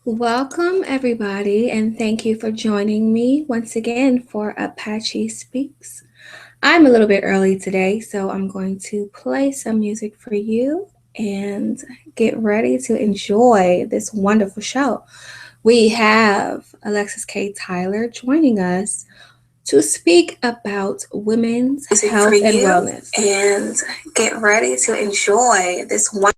Welcome, everybody, and thank you for joining me once again for Apache Speaks. I'm a little bit early today, so I'm going to play some music for you and get ready to enjoy this wonderful show. We have Alexis K. Tyler joining us to speak about women's music health for and you wellness. and get ready to enjoy this one.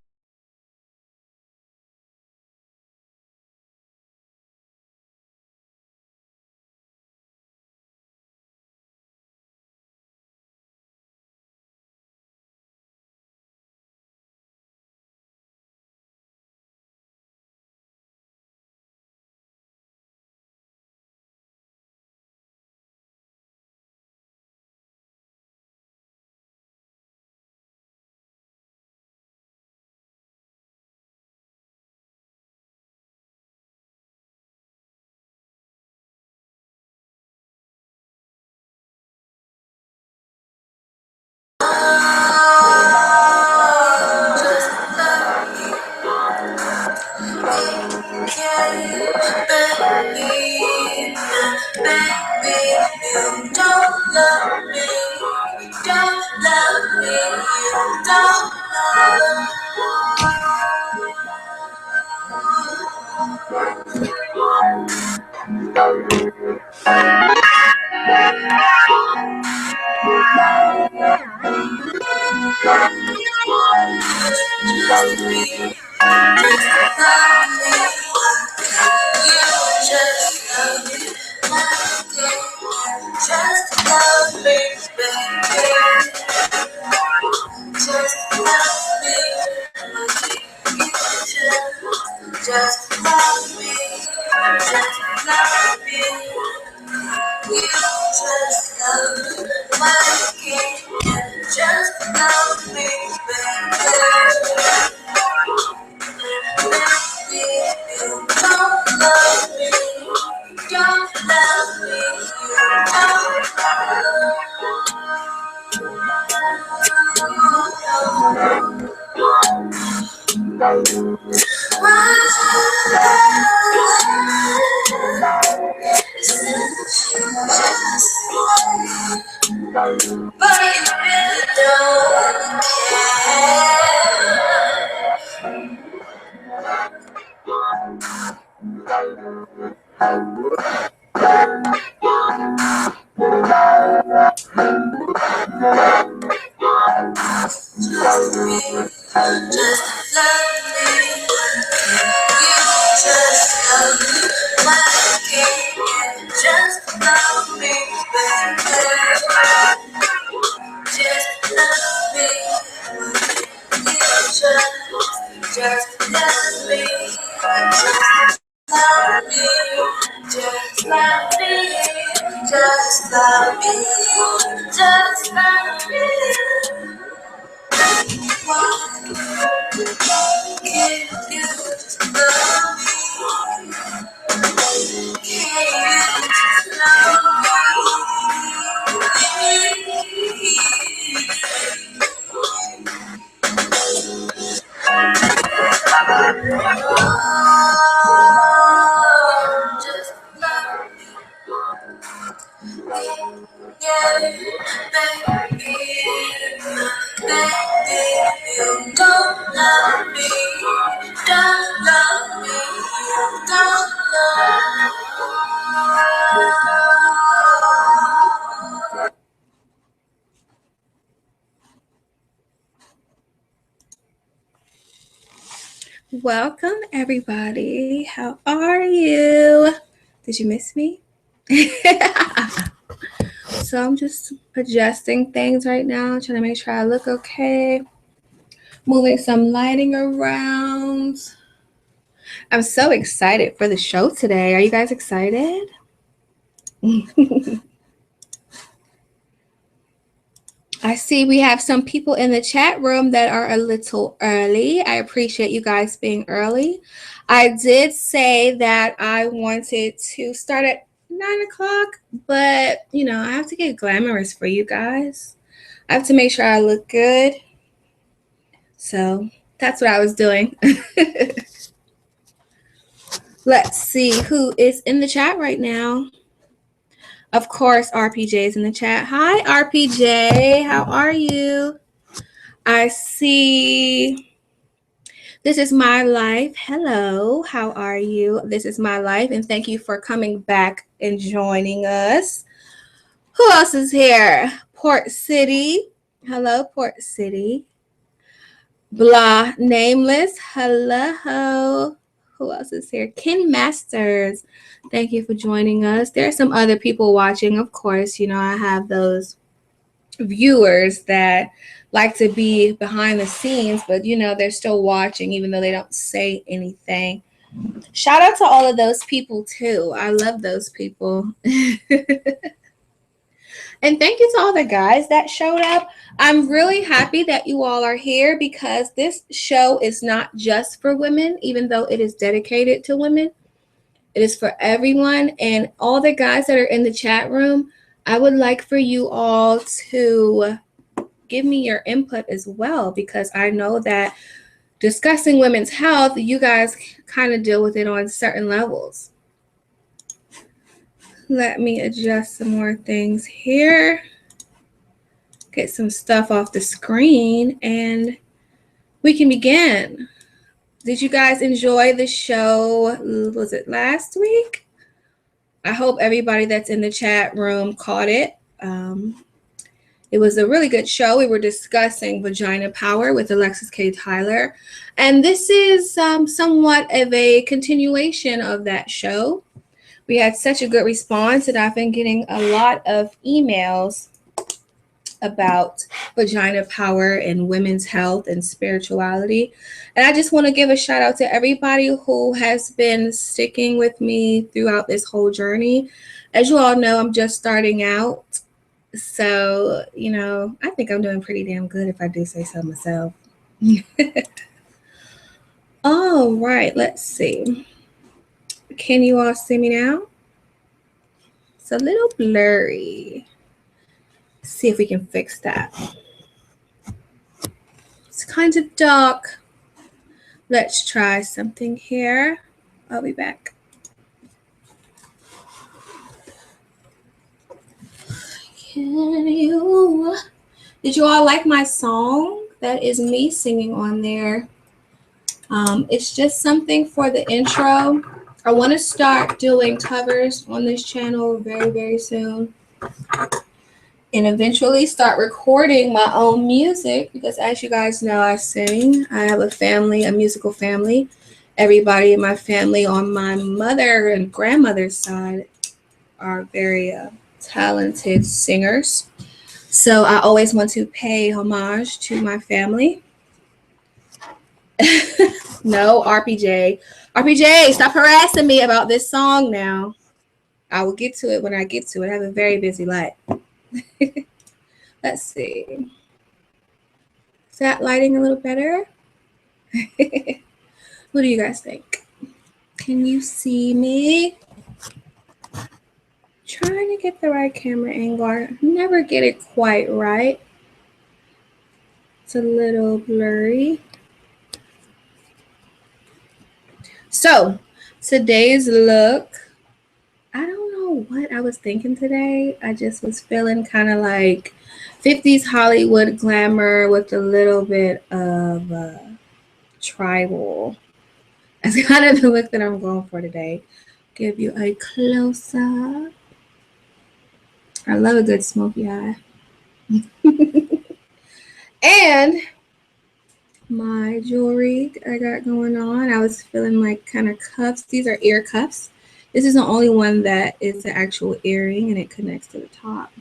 Welcome, everybody. How are you? Did you miss me? So I'm just adjusting things right now, trying to make sure I look okay. Moving some lighting around. I'm so excited for the show today. Are you guys excited? I see we have some people in the chat room that are a little early. I appreciate you guys being early. I did say that I wanted to start at 9 o'clock, but I have to get glamorous for you guys. I have to make sure I look good. So that's what I was doing. Let's see who is in the chat right now. Of course, RPJ is in the chat. Hi, RPJ. How are you? I see. This is my life. Hello. How are you? This is my life. And thank you for coming back and joining us. Who else is here? Port City. Hello, Port City. Blah, nameless. Hello. Who else is here? Ken Masters. Thank you for joining us. There are some other people watching, of course. You know, I have those viewers that like to be behind the scenes, but you know, they're still watching even though they don't say anything. Shout out to all of those people too. I love those people. And thank you to all the guys that showed up. I'm really happy that you all are here because this show is not just for women, even though it is dedicated to women. It is for everyone. And all the guys that are in the chat room, I would like for you all to give me your input as well, because I know that discussing women's health, you guys kind of deal with it on certain levels. Let me adjust some more things here. Get some stuff off the screen and we can begin. Did you guys enjoy the show? Was it last week? I hope everybody that's in the chat room caught it. It was a really good show. We were discussing vagina power with Alexis K. Tyler. And this is somewhat of a continuation of that show. We had such a good response, and I've been getting a lot of emails about vagina power and women's health and spirituality. And I just want to give a shout out to everybody who has been sticking with me throughout this whole journey. As you all know, I'm just starting out. So, you know, I think I'm doing pretty damn good if I do say so myself. All right, let's see. Can you all see me now? It's a little blurry. Let's see if we can fix that. It's kind of dark. Let's try something here. I'll be back. Did you all like my song? That is me singing on there. It's just something for the intro. I want to start doing covers on this channel very, very soon. And eventually start recording my own music because, as you guys know, I sing. I have a family, a musical family. Everybody in my family on my mother and grandmother's side are very talented singers. So I always want to pay homage to my family. No, RPJ. RPJ, stop harassing me about this song now. I will get to it when I get to it. I have a very busy life. Let's see. Is that lighting a little better? What do you guys think? Can you see me? Trying to get the right camera angle. I never get it quite right. It's a little blurry. So today's look, I don't know what I was thinking today. I just was feeling kind of like 50s Hollywood glamour with a little bit of tribal. That's kind of the look that I'm going for today. Give you a close-up. I love a good smoky eye. And my jewelry I got going on, I was feeling like kind of cuffs. These are ear cuffs. This is the only one that is the actual earring and it connects to the top.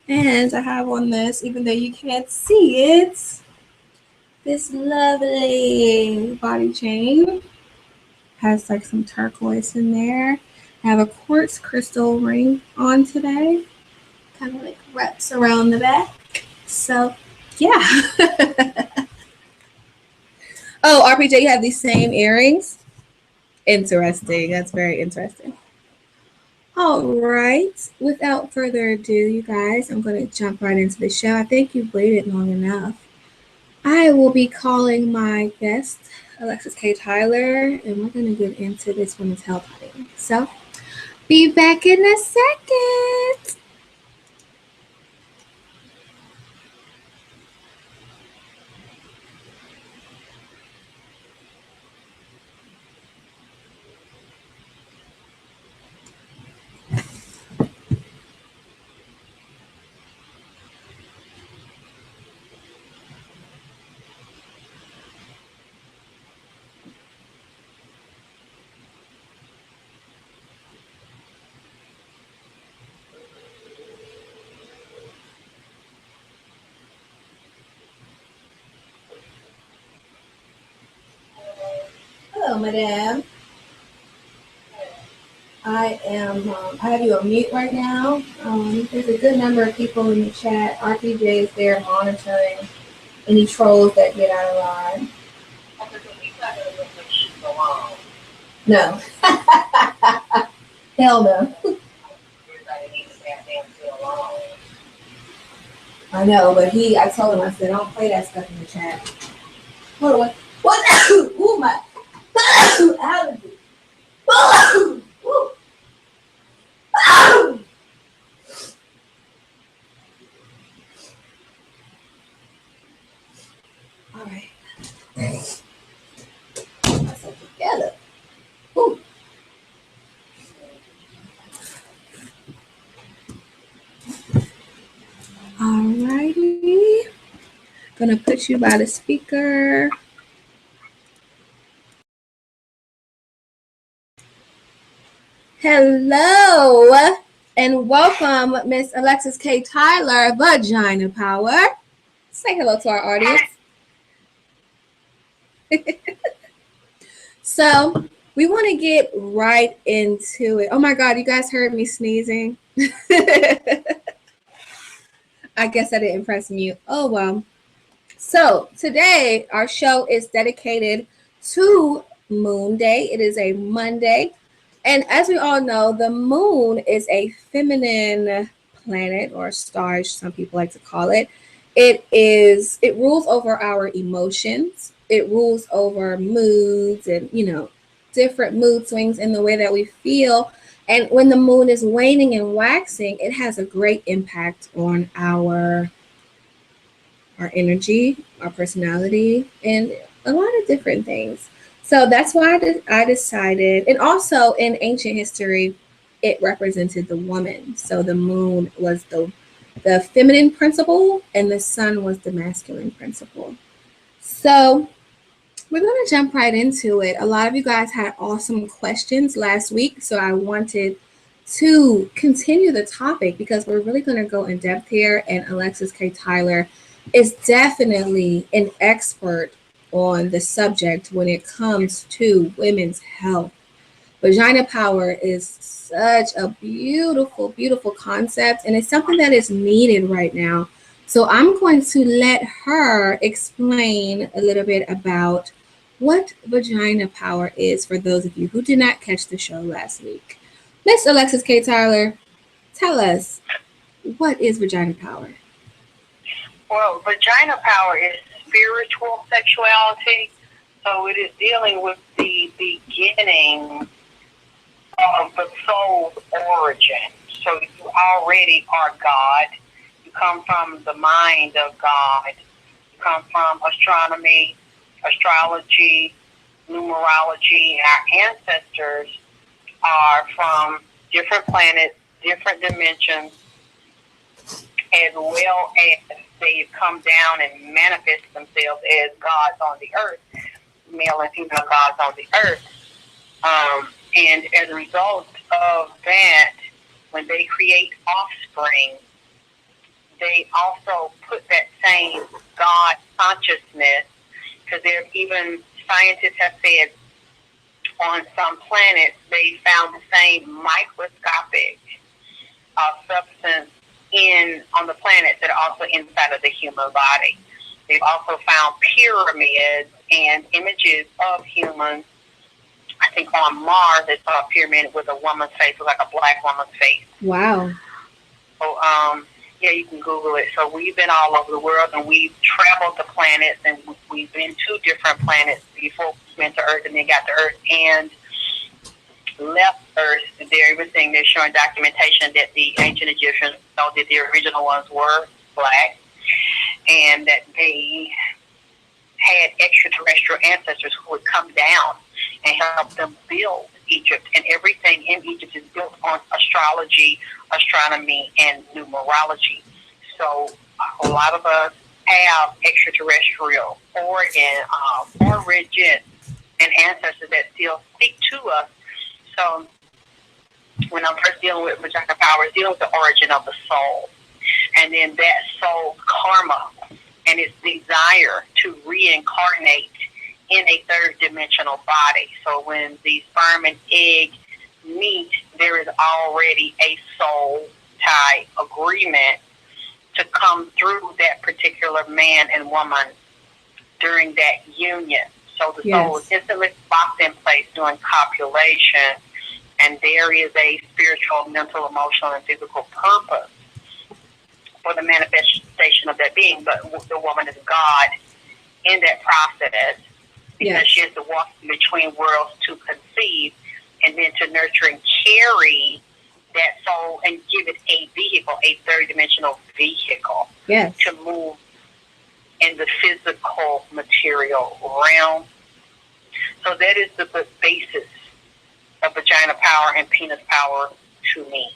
And I have on this, even though you can't see it, this lovely body chain. Has like some turquoise in there. I have a quartz crystal ring on today. Kind of like wraps around the back. So, yeah. Oh, RPJ, you have these same earrings? Interesting. That's very interesting. All right. Without further ado, you guys, I'm going to jump right into the show. I think you've waited long enough. I will be calling my guest Alexis K. Tyler, and we're going to get into this women's health thing. So, be back in a second. Hello, Madame. I have you on mute right now. There's a good number of people in the chat. RPJ is there monitoring any trolls that get out of line. No. Hell no. I know, but I told him, I said, don't play that stuff in the chat. Hold on. What? Ooh, my allergy. All right. Myself together. Ooh. Alrighty. Gonna put you by the speaker. Hello and welcome, Miss Alexis K. Tyler, Vagina Power. Say hello to our audience. So we want to get right into it. Oh my God, you guys heard me sneezing. I guess I didn't press mute. Oh well. So today our show is dedicated to Moon Day. It is a Monday. And as we all know, the moon is a feminine planet or star, as some people like to call it. It rules over our emotions. It rules over moods and, different mood swings in the way that we feel. And when the moon is waning and waxing, it has a great impact on our energy, our personality, and a lot of different things. So that's why I decided, and also in ancient history, it represented the woman. So the moon was the feminine principle, and the sun was the masculine principle. So we're going to jump right into it. A lot of you guys had awesome questions last week, so I wanted to continue the topic because we're really going to go in depth here, and Alexis K. Tyler is definitely an expert on the subject when it comes to women's health. Vagina power is such a beautiful, beautiful concept, and it's something that is needed right now. So I'm going to let her explain a little bit about what vagina power is for those of you who did not catch the show last week. Miss Alexis K. Tyler, tell us, what is vagina power? Well, vagina power is spiritual sexuality, so it is dealing with the beginning of the soul's origin. So you already are God. You come from the mind of God. You come from astronomy, astrology, numerology. Our ancestors are from different planets, different dimensions, as well as they've come down and manifest themselves as gods on the earth, male and female gods on the earth. And as a result of that, when they create offspring, they also put that same God consciousness, because there even scientists have said on some planets they found the same microscopic substance on the planets that are also inside of the human body. They've also found pyramids and images of humans. I think on Mars they saw a pyramid with a woman's face, with like a black woman's face. Wow. So Yeah, you can Google it. So we've been all over the world, and we've traveled the planets, and we've been to different planets before we went to Earth, and then got to Earth and left Earth. They're even saying they're showing documentation that the ancient Egyptians thought that the original ones were black, and that they had extraterrestrial ancestors who would come down and help them build Egypt. And everything in Egypt is built on astrology, astronomy, and numerology. So a lot of us have extraterrestrial origin and ancestors that still speak to us. So when I'm first dealing with vagina power, it's dealing with the origin of the soul. And then that soul's karma and its desire to reincarnate in a third dimensional body. So when the sperm and egg meet, there is already a soul tie agreement to come through that particular man and woman during that union. So the soul is instantly locked in place during copulation, and there is a spiritual, mental, emotional, and physical purpose for the manifestation of that being. But the woman is God in that process, because she has to walk between worlds to conceive, and then to nurture and carry that soul and give it a vehicle, a third dimensional vehicle, to move in the physical material realm. So that is the basis of vagina power and penis power to me.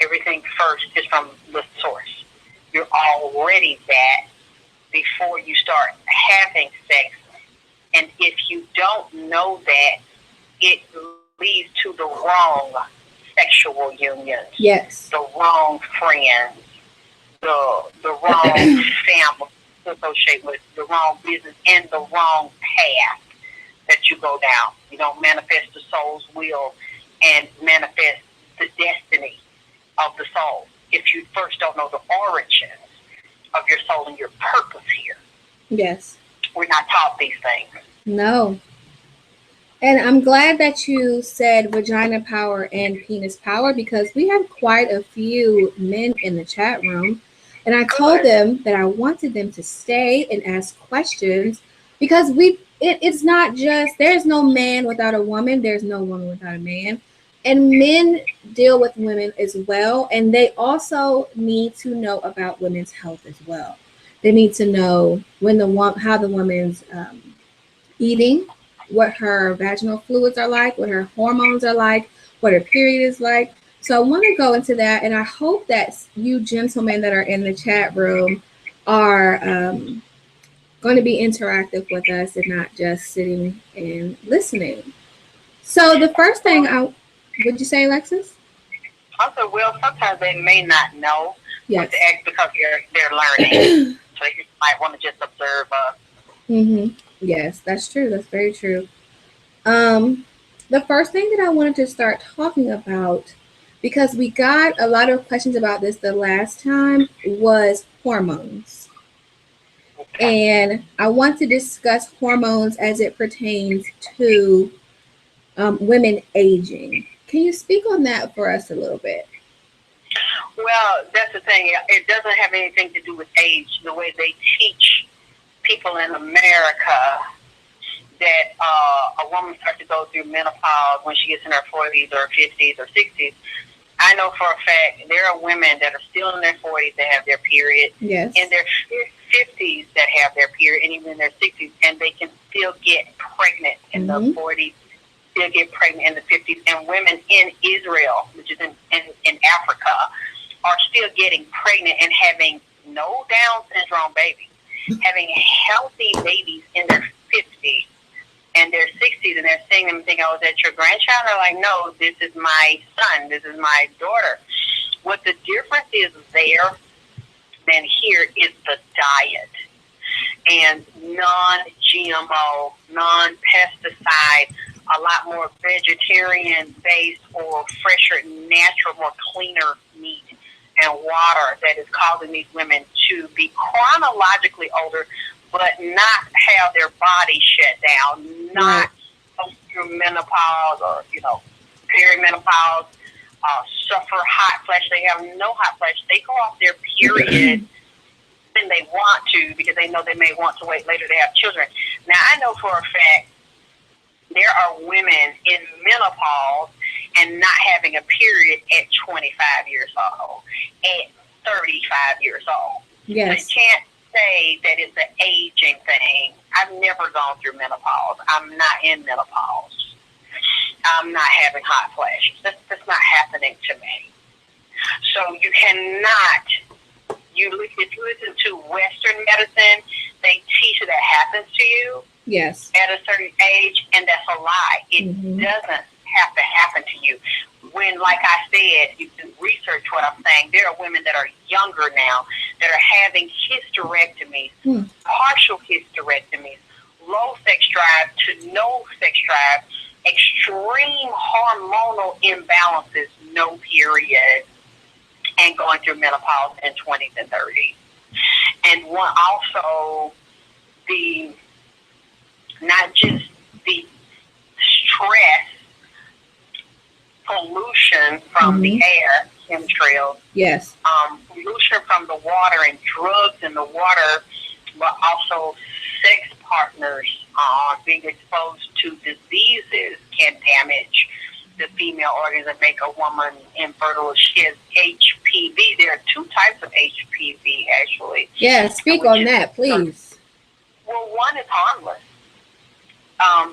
Everything first is from the source. You're already that before you start having sex. And if you don't know that, it leads to the wrong sexual unions. Yes. The wrong friends. The wrong family to associate with, the wrong business, and the wrong path that you go down. You don't manifest the soul's will and manifest the destiny of the soul if you first don't know the origins of your soul and your purpose here. Yes. We're not taught these things. No. And I'm glad that you said vagina power and penis power, because we have quite a few men in the chat room. And I told them that I wanted them to stay and ask questions, because it's not just, there's no man without a woman. There's no woman without a man. And men deal with women as well. And they also need to know about women's health as well. They need to know how the woman's eating, what her vaginal fluids are like, what her hormones are like, what her period is like. So I want to go into that, and I hope that you gentlemen that are in the chat room are going to be interactive with us and not just sitting and listening. So the first thing would you say, Alexis? Also, well, sometimes they may not know what to ask because they're learning. So you might want to just observe us. Mm-hmm. Yes, that's true. That's very true. The first thing that I wanted to start talking about, because we got a lot of questions about this the last time, was hormones. And I want to discuss hormones as it pertains to women aging. Can you speak on that for us a little bit? Well, that's the thing. It doesn't have anything to do with age. The way they teach people in America that a woman starts to go through menopause when she gets in her 40s or 50s or 60s. I know for a fact there are women that are still in their 40s that have their period, in their 50s that have their period, and even in their 60s, and they can still get pregnant in the 40s, still get pregnant in the 50s. And women in Israel, which is in Africa, are still getting pregnant and having no Down syndrome babies, having healthy babies in their 50s and their 60s, and they're seeing them and thinking, oh, is that your grandchild? They're like, no, this is my son, this is my daughter. What the difference is there than here is the diet. And non-GMO, non-pesticide, a lot more vegetarian-based or fresher, natural, more cleaner meat and water that is causing these women to be chronologically older, but not have their body shut down, not go through menopause or, perimenopause, suffer hot flash. They have no hot flash. They go off their period when they want to because they know they may want to wait later to have children. Now, I know for a fact there are women in menopause and not having a period at 25 years old, at 35 years old. Yes. So you can't say that it's an aging thing. I've never gone through menopause. I'm not in menopause. I'm not having hot flashes. That's not happening to me. So you cannot, if you listen to Western medicine, they teach that happens to you. Yes. At a certain age, and that's a lie. It doesn't have to happen to you. When, like I said, you can research what I'm saying. There are women that are younger now that are having hysterectomies, partial hysterectomies, low sex drive to no sex drive, extreme hormonal imbalances, no period, and going through menopause in 20s and 30s. And one also not just the stress, pollution from the air, chemtrails, yes, pollution from the water and drugs in the water, but also sex partners being exposed to diseases can damage the female organs and make a woman infertile. She has HPV. There are two types of HPV, actually. Yeah, speak on that, please. Well, one is harmless.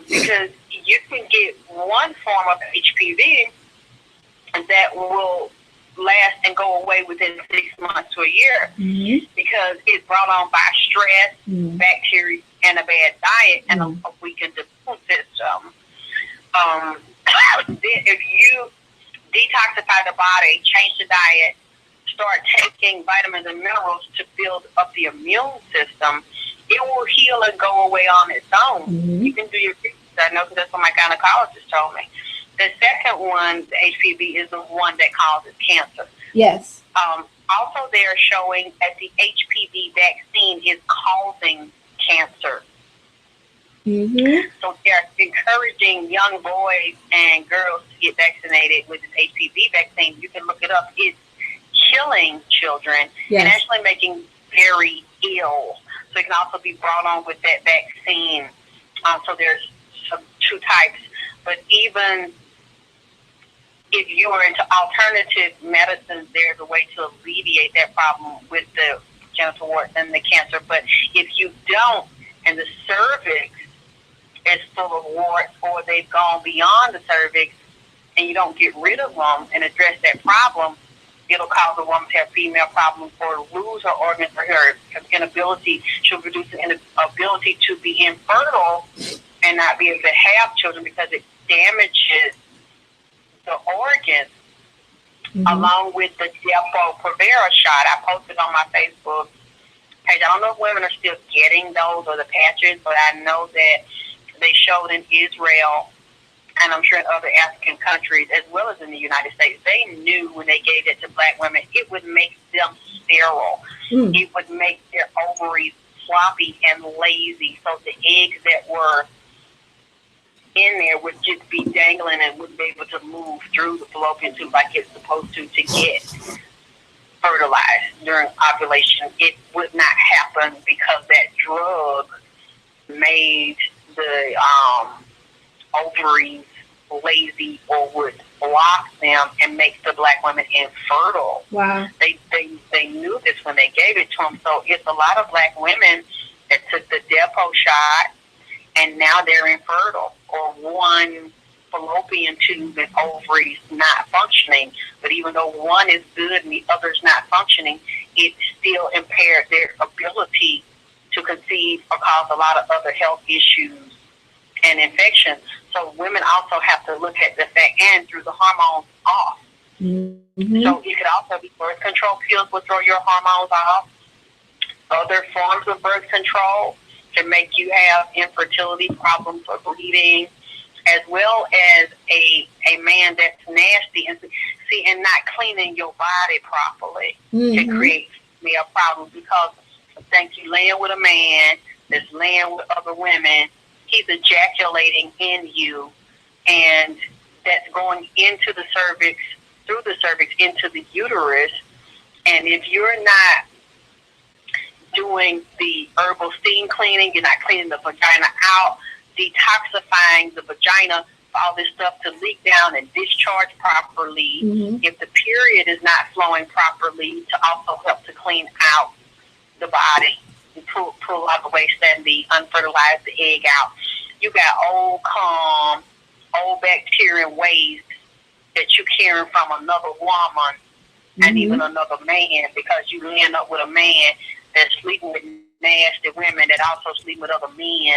Because you can get one form of HPV that will last and go away within 6 months to a year because it's brought on by stress, bacteria, and a bad diet and a weakened immune system. If you detoxify the body, change the diet, start taking vitamins and minerals to build up the immune system, it will heal and go away on its own. You can do your research. I know because that's what my gynecologist told me. The second one, the HPV, is the one that causes cancer. Yes. Also, they're showing that the HPV vaccine is causing cancer. So they're encouraging young boys and girls to get vaccinated with this HPV vaccine. You can look it up. It's killing children and actually making very ill. So it can also be brought on with that vaccine. So there's two types. But even if you are into alternative medicines, there's a way to alleviate that problem with the genital warts and the cancer. But if you don't, and the cervix is full of warts, or they've gone beyond the cervix, and you don't get rid of them and address that problem, it'll cause a woman to have female problems or lose her organs or her inability. She'll reduce the ability to be infertile and not be able to have children because it damages the organs, along with the Depo-Provera shot. I posted on my Facebook page. I don't know if women are still getting those or the patches, but I know that they showed in Israel, and I'm sure in other African countries, as well as in the United States, they knew when they gave it to black women, it would make them sterile. It would make their ovaries floppy and lazy, so the eggs that were in there would just be dangling and wouldn't be able to move through the fallopian tube like it's supposed to get fertilized during ovulation. It would not happen because that drug made the ovaries lazy or would block them and make the black women infertile. Wow. They knew this when they gave it to them. So it's a lot of black women that took the Depo shot and now they're infertile, or one fallopian tube and ovaries not functioning. But even though one is good and the other's not functioning, it still impaired their ability to conceive or cause a lot of other health issues and infections. So women also have to look at the fact, and through the hormones off. So it could also be birth control pills will throw your hormones off. Other forms of birth control can make you have infertility problems or bleeding, as well as a man that's nasty and not cleaning your body properly can create me a problem, because think you laying with a man that's laying with other women, he's ejaculating in you, and that's going into the cervix through the cervix into the uterus. And if you're not doing the herbal steam cleaning, you're not cleaning the vagina out, detoxifying the vagina for all this stuff to leak down and discharge properly. If the period is not flowing properly, to also help to clean out the body and pull out the waste and the unfertilized egg out. You got old cum, old bacteria and waste that you're carrying from another woman and even another man, because you end up with a man that's sleeping with nasty women that also sleep with other men.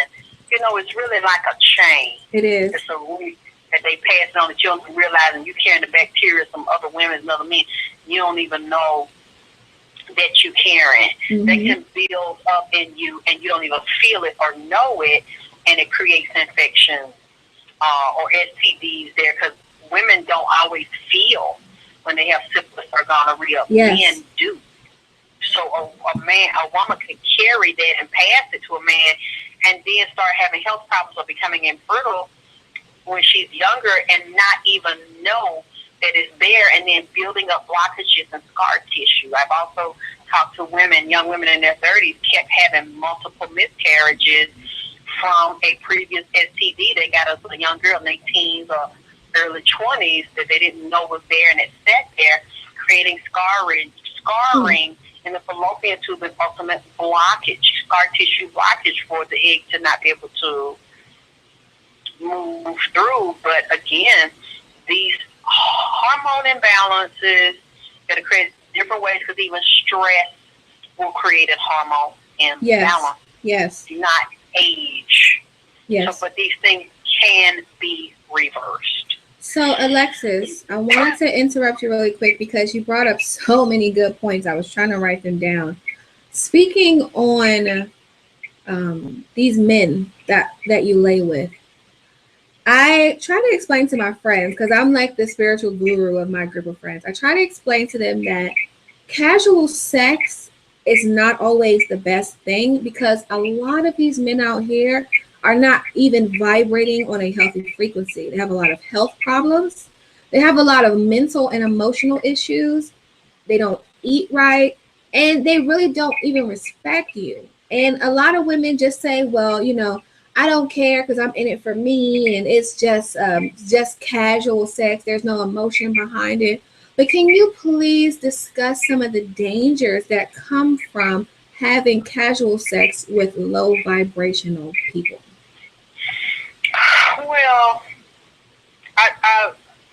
You know, it's really like a chain. It is. It's a week that they pass on that you don't realize, and you carrying the bacteria from other women and other men. You don't even know that you're carrying. They can build up in you, and you don't even feel it or know it, and it creates infections or STDs there, because women don't always feel when they have syphilis or gonorrhea. Yes. Men do. So a woman can carry that and pass it to a man, and then start having health problems or becoming infertile when she's younger and not even know that it's there, and then building up blockages and scar tissue. I've also talked to women, young women in their 30s, kept having multiple miscarriages from a previous STD they got as a young girl in their teens or early 20s that they didn't know was there, and it sat there, creating scarring in the fallopian tube and ultimate blockage, scar tissue blockage for the egg to not be able to move through. But again, these hormone imbalances that are created different ways, because even stress will create a hormone imbalance. Yes. Not age. Yes. So, but these things can be reversed. So, Alexis, I wanted to interrupt you really quick because you brought up so many good points. I was trying to write them down. Speaking on these men that you lay with, I try to explain to my friends, because I'm like the spiritual guru of my group of friends. I try to explain to them that casual sex is not always the best thing, because a lot of these men out here are not even vibrating on a healthy frequency. They have a lot of health problems. They have a lot of mental and emotional issues. They don't eat right, and they really don't even respect you. And a lot of women just say, well, you know, I don't care because I'm in it for me, and it's just casual sex. There's no emotion behind it. But can you please discuss some of the dangers that come from having casual sex with low vibrational people? Well,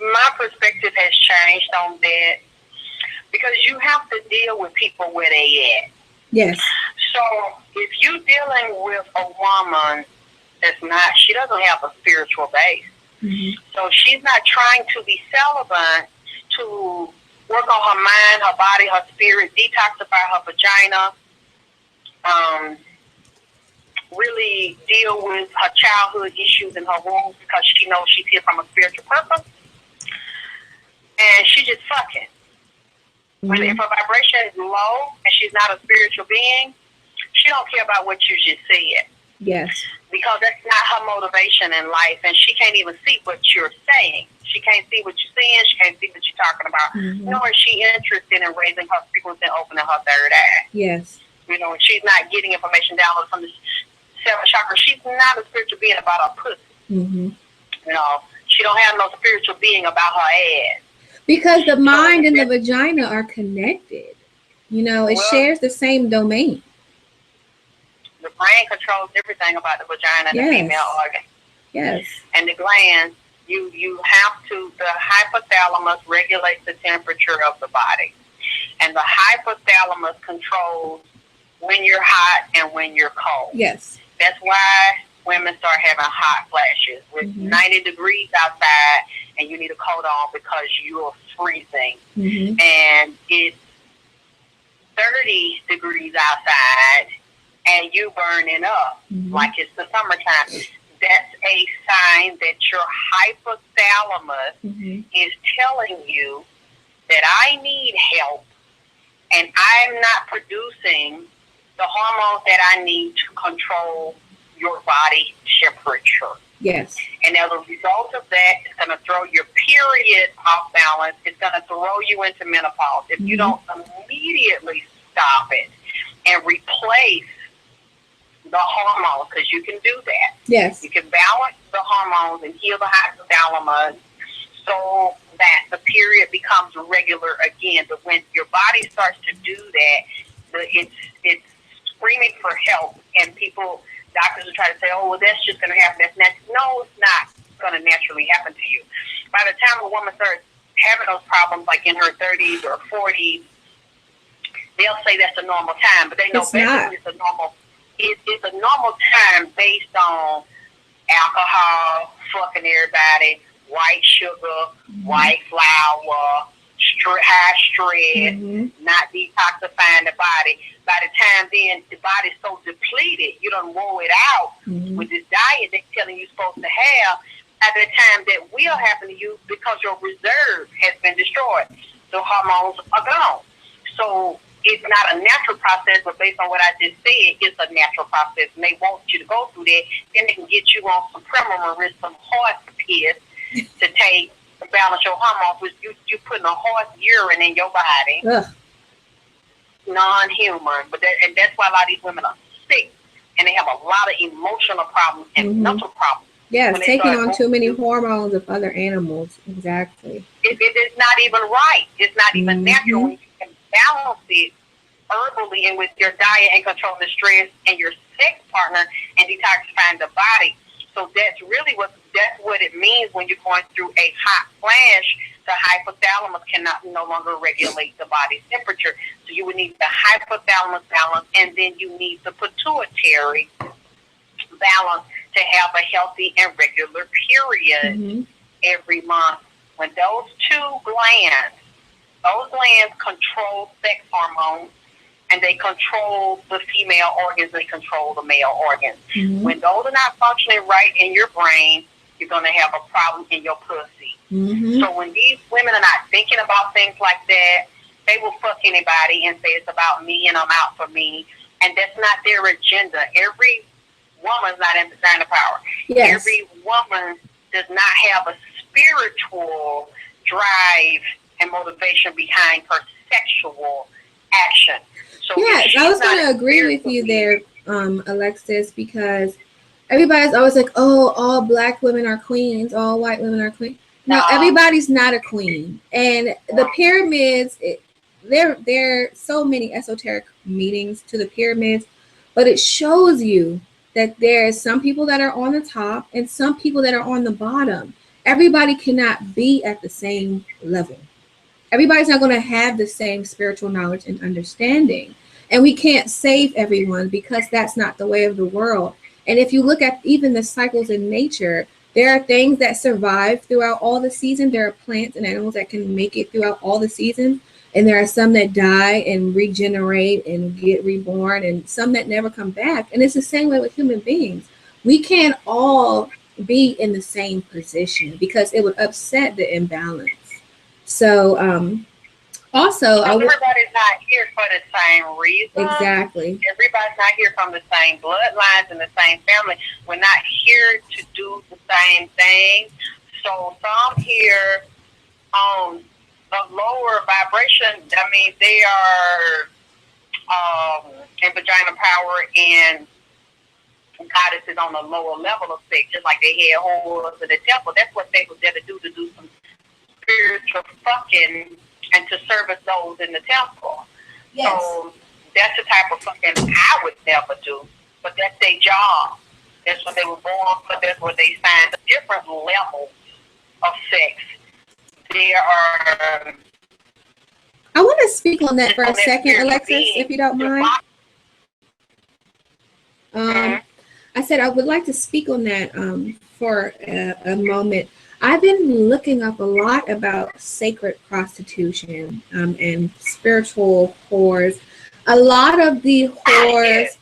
my perspective has changed on that, because you have to deal with people where they at. Yes. So if you're dealing with a woman she doesn't have a spiritual base. So she's not trying to be celibate to work on her mind, her body, her spirit, detoxify her vagina, really deal with her childhood issues and her wounds, because she knows she's here from a spiritual purpose. And she just fucking. If her vibration is low and she's not a spiritual being, she don't care about what you just said. Yes. Because that's not her motivation in life, and she can't even see what you're saying. She can't see what you're saying. She can't see what you're talking about. Nor is she interested in raising her frequency and opening her third eye. Yes. You know, she's not getting information downloaded from the seventh chakra. She's not a spiritual being about her pussy. You know, she don't have no spiritual being about her ass. Because the mind and the vagina are connected. You know, it shares the same domain. The brain controls everything about the vagina and the female organ. Yes. And the glands, you have to, the hypothalamus regulates the temperature of the body. And the hypothalamus controls when you're hot and when you're cold. Yes. That's why women start having hot flashes with 90 degrees outside, and you need a coat on because you're freezing. And it's 30 degrees outside, and you burning up like it's the summertime. That's a sign that your hypothalamus is telling you that I need help, and I'm not producing the hormones that I need to control your body temperature. Yes. And as a result of that, it's going to throw your period off balance, it's going to throw you into menopause. If you don't immediately stop it and replace the hormones, because you can do that. Yes. You can balance the hormones and heal the hypothalamus so that the period becomes regular again. But when your body starts to do that, it's screaming for help, and doctors will try to say, oh, well, that's just going to happen. That's natural. No, it's not going to naturally happen to you. By the time a woman starts having those problems, like in her 30s or 40s, they'll say that's a normal time, but they know basically it's a normal. It's a normal time based on alcohol, fucking everybody, white sugar, white flour, high stress, not detoxifying the body. By the time then, the body's so depleted, you don't roll it out with this diet they're telling you supposed to have. At the time that will happen to you because your reserve has been destroyed. The hormones are gone. So it's not a natural process, but based on what I just said, it's a natural process. And they want you to go through that. Then they can get you on some Premarin, some horse piss to take to balance your hormones, which you putting a horse urine in your body. Ugh. Non-human. And that's why a lot of these women are sick. And they have a lot of emotional problems and mental problems. Yeah, taking on too many hormones of other animals. Exactly. It is not even right. It's not even natural when you can balance it herbally and with your diet and control the stress and your sex partner and detoxifying the body. So that's really what it means when you're going through a hot flash. The hypothalamus cannot no longer regulate the body's temperature. So you would need the hypothalamus balance, and then you need the pituitary balance to have a healthy and regular period every month. When those two glands control sex hormones, and they control the female organs, they control the male organs. When those are not functioning right in your brain, you're going to have a problem in your pussy. So when these women are not thinking about things like that, they will fuck anybody and say it's about me and I'm out for me. And that's not their agenda. Every woman's not in vagina power. Yes. Every woman does not have a spiritual drive and motivation behind her sexual action. So yes, I was going to agree with you there, Alexis, because everybody's always like, oh, all black women are queens, all white women are queens. No, everybody's not a queen. And the pyramids, there are so many esoteric meanings to the pyramids, but it shows you that there are some people that are on the top and some people that are on the bottom. Everybody cannot be at the same level. Everybody's not going to have the same spiritual knowledge and understanding. And we can't save everyone because that's not the way of the world. And if you look at even the cycles in nature, there are things that survive throughout all the seasons. There are plants and animals that can make it throughout all the seasons. And there are some that die and regenerate and get reborn, and some that never come back. And it's the same way with human beings. We can't all be in the same position because it would upset the imbalance. So also, everybody's not here for the same reason. Exactly. Everybody's not here from the same bloodlines and the same family. We're not here to do the same thing. So some here on a lower vibration, I mean, they are in vagina power and goddesses on a lower level of sex, just like they had whores in the temple. That's what they were there to do some spiritual fucking and to service those in the temple. Yes. So that's the type of fucking I would never do. But that's their job. That's what they were born for. That's what they signed. The different levels of sex. There are... I want to speak on that for a second, Alexis, if you don't mind. I said I would like to speak on that for a moment. I've been looking up a lot about sacred prostitution and spiritual whores. A lot of the whores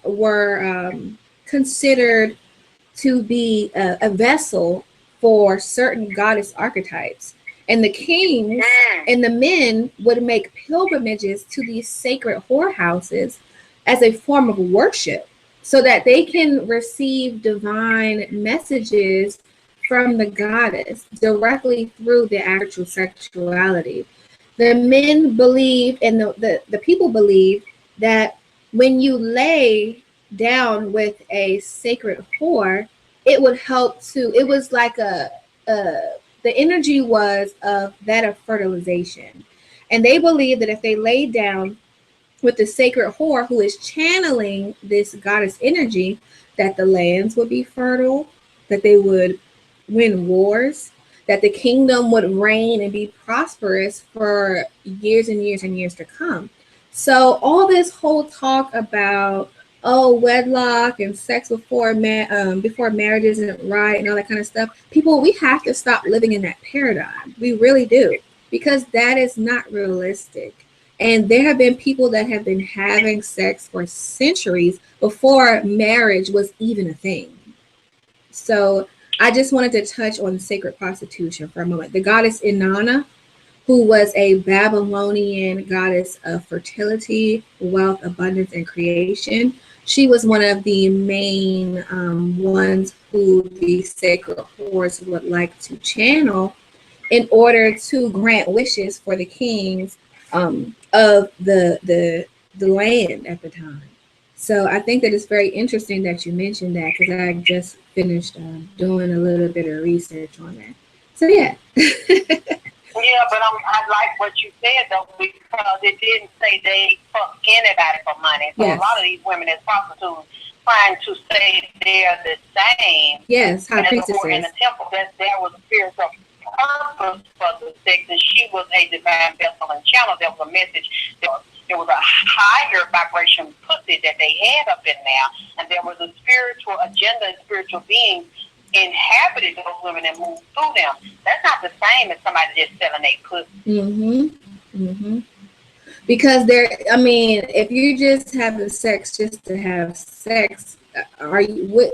were considered to be a vessel for certain goddess archetypes. And the kings and the men would make pilgrimages to these sacred whorehouses as a form of worship so that they can receive divine messages from the goddess directly through the actual sexuality. The men believe, and the people believe, that when you lay down with a sacred whore, it would help to, it was like the energy was of that of fertilization. And they believe that if they laid down with the sacred whore who is channeling this goddess energy, that the lands would be fertile, that they would win wars, that the kingdom would reign and be prosperous for years and years and years to come. So all this whole talk about, oh, wedlock and sex before marriage isn't right and all that kind of stuff, people, we have to stop living in that paradigm. We really do, because that is not realistic. And there have been people that have been having sex for centuries before marriage was even a thing. So I just wanted to touch on sacred prostitution for a moment. The goddess Inanna, who was a Babylonian goddess of fertility, wealth, abundance, and creation, she was one of the main ones who the sacred whores would like to channel in order to grant wishes for the kings of the land at the time. So I think that it's very interesting that you mentioned that, because I just finished doing a little bit of research on that. So yeah. Yeah, but I like what you said though, because it didn't say they fuck anybody for money. So yes. A lot of these women as prostitutes trying to say they're the same. Yes, high priestesses in the temple. That there was a spiritual purpose for the sex, and she was a divine vessel and channel. There was a message. There was a higher vibration pussy that they had up in there, and there was a spiritual agenda and spiritual beings inhabited those women and moved through them. That's not the same as somebody just selling their pussy. Mm-hmm. Mm-hmm. Because I mean, if you're just having sex just to have sex, are you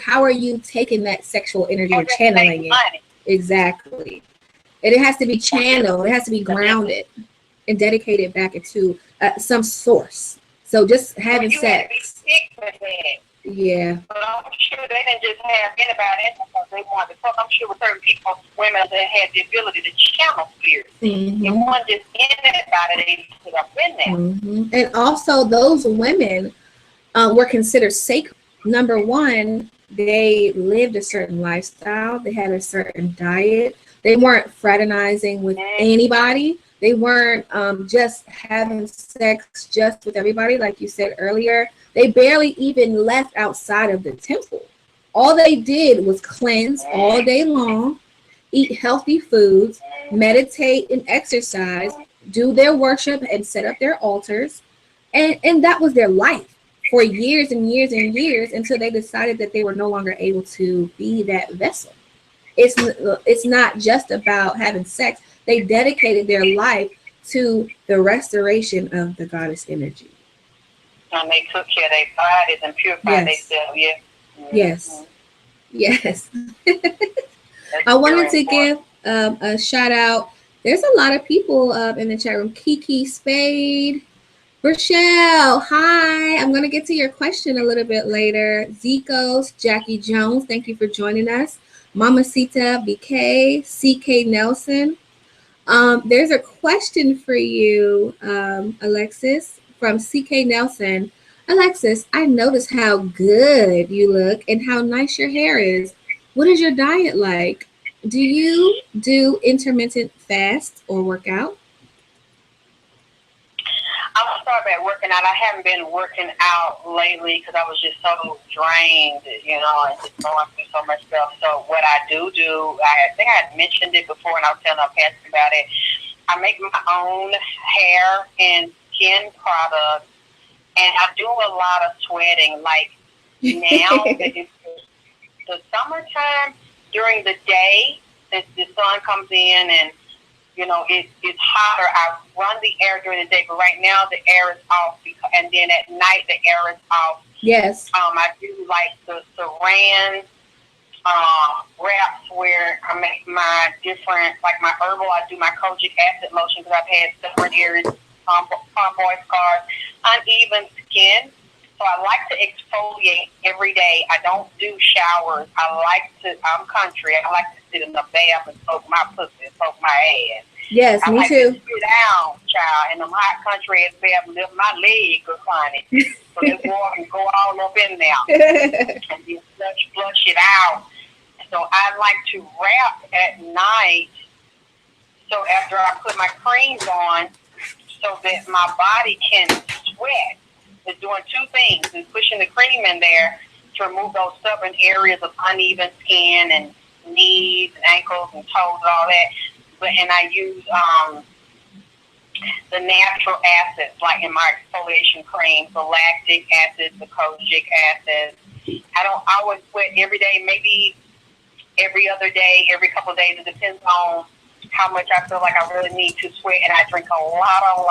how are you taking that sexual energy and channeling it? Money. Exactly. And it has to be channeled. It has to be grounded and dedicated back into some source. So just having sex. Yeah. But I'm sure they didn't just have anybody because they wanted to fuck. I'm sure with certain people, women that had the ability to channel spirits. Mm-hmm. It wasn't just anybody they put up in there. Mm-hmm. And also those women were considered sacred. Number one, they lived a certain lifestyle. They had a certain diet. They weren't fraternizing with anybody. They weren't just having sex just with everybody, like you said earlier. They barely even left outside of the temple. All they did was cleanse all day long, eat healthy foods, meditate and exercise, do their worship and set up their altars. And that was their life for years and years and years, until they decided that they were no longer able to be that vessel. It's not just about having sex. They dedicated their life to the restoration of the goddess energy. And they took care of their bodies and purified themselves. Yeah. Mm-hmm. Yes. Yes. I wanted to give a shout out. There's a lot of people in the chat room. Kiki Spade, Rochelle, hi. I'm going to get to your question a little bit later. Zikos, Jackie Jones, thank you for joining us. Mamacita BK, CK Nelson. There's a question for you, Alexis, from CK Nelson. Alexis, I noticed how good you look and how nice your hair is. What is your diet like? Do you do intermittent fast or work out? I'm gonna start back working out. I haven't been working out lately because I was just so drained, and just going through so much stuff. So what I do, I think I had mentioned it before, and I was telling Apache about it. I make my own hair and skin products, and I do a lot of sweating. Like now, it's the summertime during the day, since the sun comes in and it's hotter. I run the air during the day, but right now the air is off, and then at night the air is off. Yes. I do like the saran wraps where I make my different, like my herbal. I do my kojic acid lotion because I've had stubborn ears, tomboy scars, uneven skin. So I like to exfoliate every day. I don't do showers. I'm country. I like to sit in the bath and soak my pussy and soak my ass. Yes, I me like too. to sit down, child, in the hot country and bath and lift my leg reclining. So this water can go all up in there and just flush it out. So I like to wrap at night. So after I put my creams on, so that my body can sweat. It's doing two things. It's pushing the cream in there to remove those stubborn areas of uneven skin and knees and ankles and toes and all that. And I use the natural acids, like in my exfoliation cream, the lactic acid, the kojic acid. I don't always sweat every day, maybe every other day, every couple of days. It depends on how much I feel like I really need to sweat, and I drink a lot of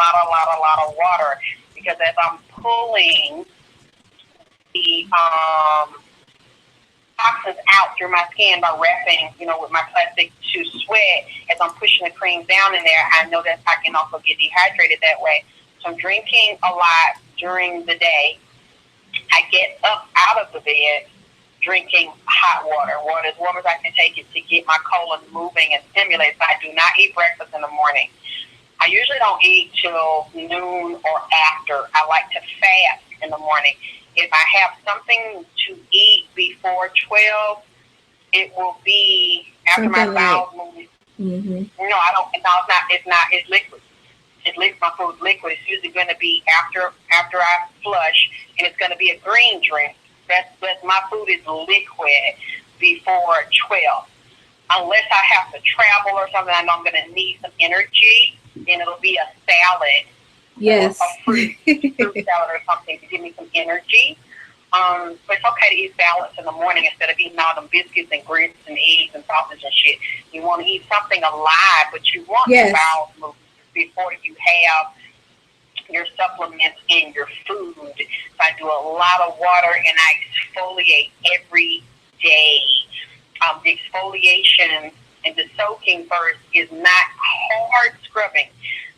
water, because as I'm pulling the toxins out through my skin by wrapping, with my plastic to sweat, as I'm pushing the cream down in there, I know that I can also get dehydrated that way. So I'm drinking a lot during the day. I get up out of the bed drinking hot water as warm as I can take it, to get my colon moving and stimulated. So I do not eat breakfast in the morning. I usually don't eat till noon or after. I like to fast in the morning. If I have something to eat before 12, it will be after my bowels move. Mm-hmm. No, I don't. No, it's not. It's liquid. My food's liquid. It's usually going to be after I flush, and it's going to be a green drink. That's my food is liquid before 12. Unless I have to travel or something, I know I'm going to need some energy, then it'll be a salad. Yes. A fruit salad or something to give me some energy. But it's okay to eat salads in the morning instead of eating all them biscuits and grits and eggs and sausage and shit. You want to eat something alive, but you want the bowels moving before you have your supplements in your food. So I do a lot of water, and I exfoliate every day. The exfoliation and the soaking first is not hard scrubbing.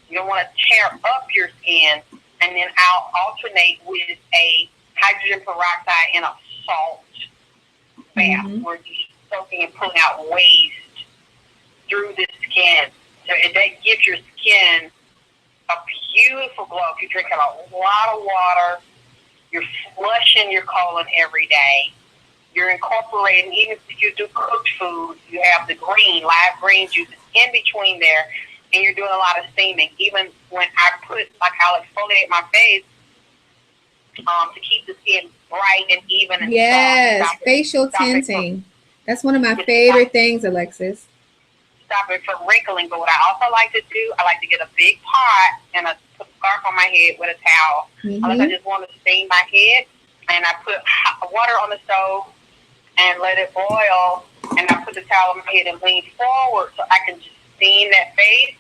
You don't want to tear up your skin, and then I'll alternate with a hydrogen peroxide and a salt bath, where you're soaking and pulling out waste through the skin. So that gives your skin a beautiful glow. If you're drinking a lot of water, you're flushing your colon every day. You're incorporating, even if you do cooked food, you have the live green juice in between there, and you're doing a lot of steaming. Even when I'll exfoliate my face to keep the skin bright and even and soft. Facial tinting. That's one of my favorite things, Alexis. Stop it from wrinkling. But what I also like to do, I like to get a big pot and I put a scarf on my head with a towel. Unless I just want to steam my head, and I put hot water on the stove and let it boil, and I put the towel on my head and lean forward so I can just steam that face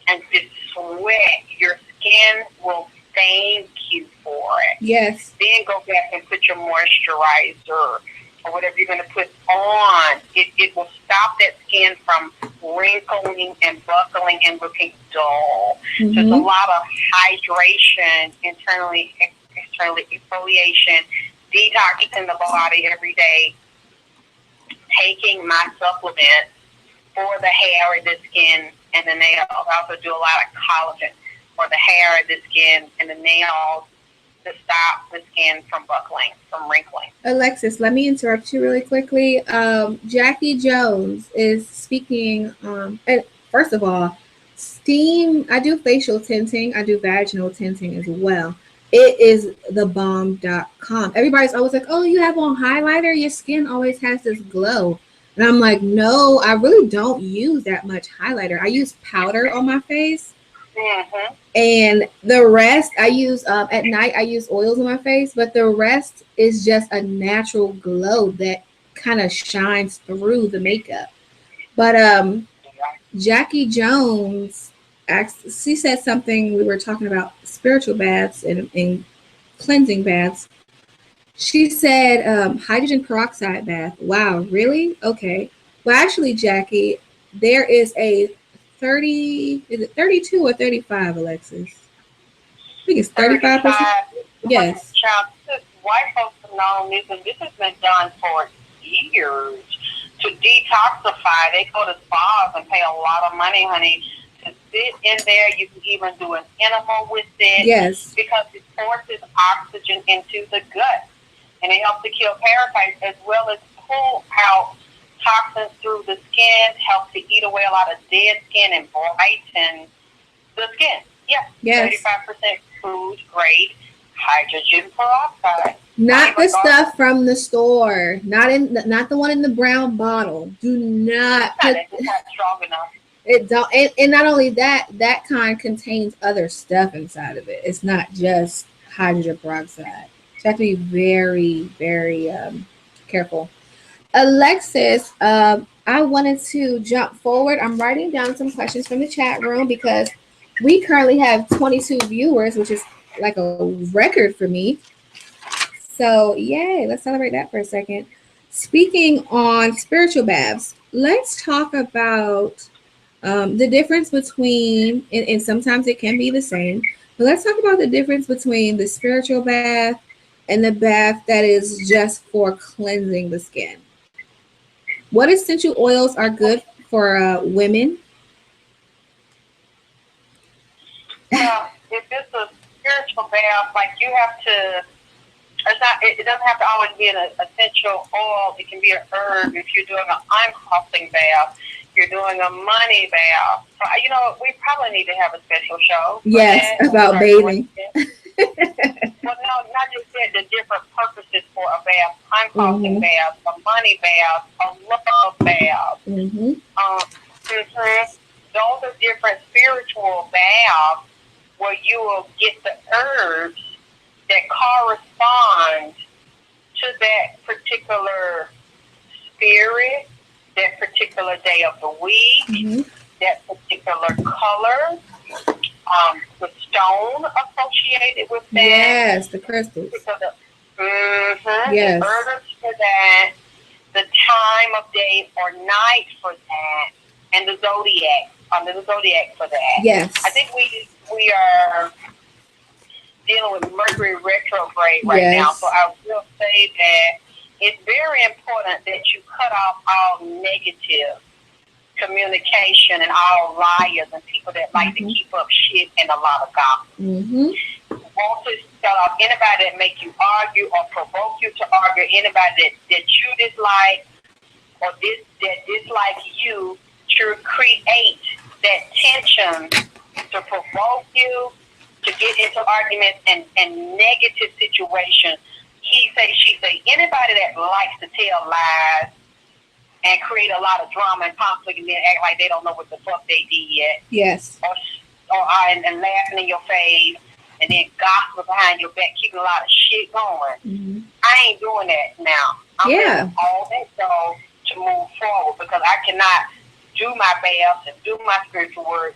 and just sweat. Your skin will thank you for it. Yes. Then go back and put your moisturizer or whatever you're going to put on. It will stop that skin from wrinkling and buckling and looking dull. So it's a lot of hydration, internally, externally, exfoliation, detoxing the body every day, taking my supplements for the hair and the skin and the nails. I also do a lot of collagen for the hair, the skin, and the nails to stop the skin from buckling, from wrinkling. Alexis, let me interrupt you really quickly. Jackie Jones is speaking. And first of all, steam. I do facial tinting. I do vaginal tinting as well. It is thebomb.com. Everybody's always like, oh, you have on highlighter, your skin always has this glow. And I'm like, no, I really don't use that much highlighter. I use powder on my face. And the rest I use at night. I use oils on my face, but the rest is just a natural glow that kind of shines through the makeup. But Jackie Jones, she said something. We were talking about spiritual baths and cleansing baths. She said hydrogen peroxide bath. Wow, really? Okay. Well, actually, Jackie, there is a 30, is it 32 or 35, Alexis? I think it's 35%. Yes. Child, white folks have known this, and this has been done for years to detoxify. They go to spas and pay a lot of money, honey, to sit in there. You can even do an enema with it. Yes. Because it forces oxygen into the gut, and it helps to kill parasites as well as pull out toxins through the skin, helps to eat away a lot of dead skin and brighten the skin. Yes. 35% food grade hydrogen peroxide. Not the stuff from the store. Not the one in the brown bottle. Do not put. It's not strong enough. It don't. And not only that, that kind contains other stuff inside of it. It's not just hydrogen peroxide. So you have to be very, very careful. Alexis, I wanted to jump forward. I'm writing down some questions from the chat room because we currently have 22 viewers, which is like a record for me. So, yay, let's celebrate that for a second. Speaking on spiritual baths, let's talk about the difference between, and sometimes it can be the same, but let's talk about the difference between the spiritual bath and the bath that is just for cleansing the skin. What essential oils are good for women? Well, if it's a spiritual bath, like you have to, it doesn't have to always be an essential oil. It can be an herb. If you're doing an uncrossing bath, you're doing a money bath. So, we probably need to have a special show. Yes, about bathing. Well, no, not just that, the different purposes for a bath, uncrossing bath, a money bath, a love bath. Those are different spiritual baths where you will get the herbs that correspond to that particular spirit, that particular day of the week, that particular color, the stone associated with that. Yes, the crystals. Yes. The herbs for that, the time of day or night for that, and the zodiac, under the zodiac for that. Yes. I think we are dealing with Mercury retrograde right now, so I will say that it's very important that you cut off all negative communication and all liars and people that like to keep up shit and a lot of gossip. Want to cut off anybody that make you argue or provoke you to argue, anybody that you dislike or that dislike you to create that tension to provoke you to get into arguments and negative situations. He say, she say, anybody that likes to tell lies and create a lot of drama and conflict and then act like they don't know what the fuck they did yet. Yes. And laughing in your face and then gossip behind your back, keeping a lot of shit going. I ain't doing that now. I'm letting all that go to move forward because I cannot do my baths and do my spiritual work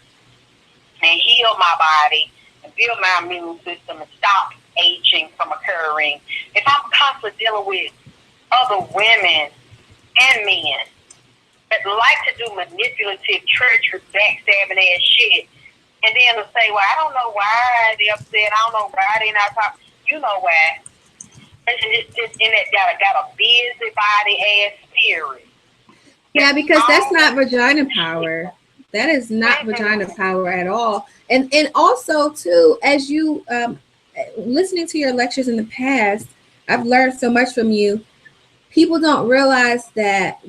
and heal my body and build my immune system and stop aging from occurring. If I'm constantly dealing with other women and men that like to do manipulative, treacherous, backstabbing ass shit, and then to say, well, I don't know why they upset, I don't know why they not talking. You know why. It's just in that got a busybody ass spirit. Yeah, because that's not vagina power. That is not vagina power at all. And also too, as you listening to your lectures in the past, I've learned so much from you. People don't realize that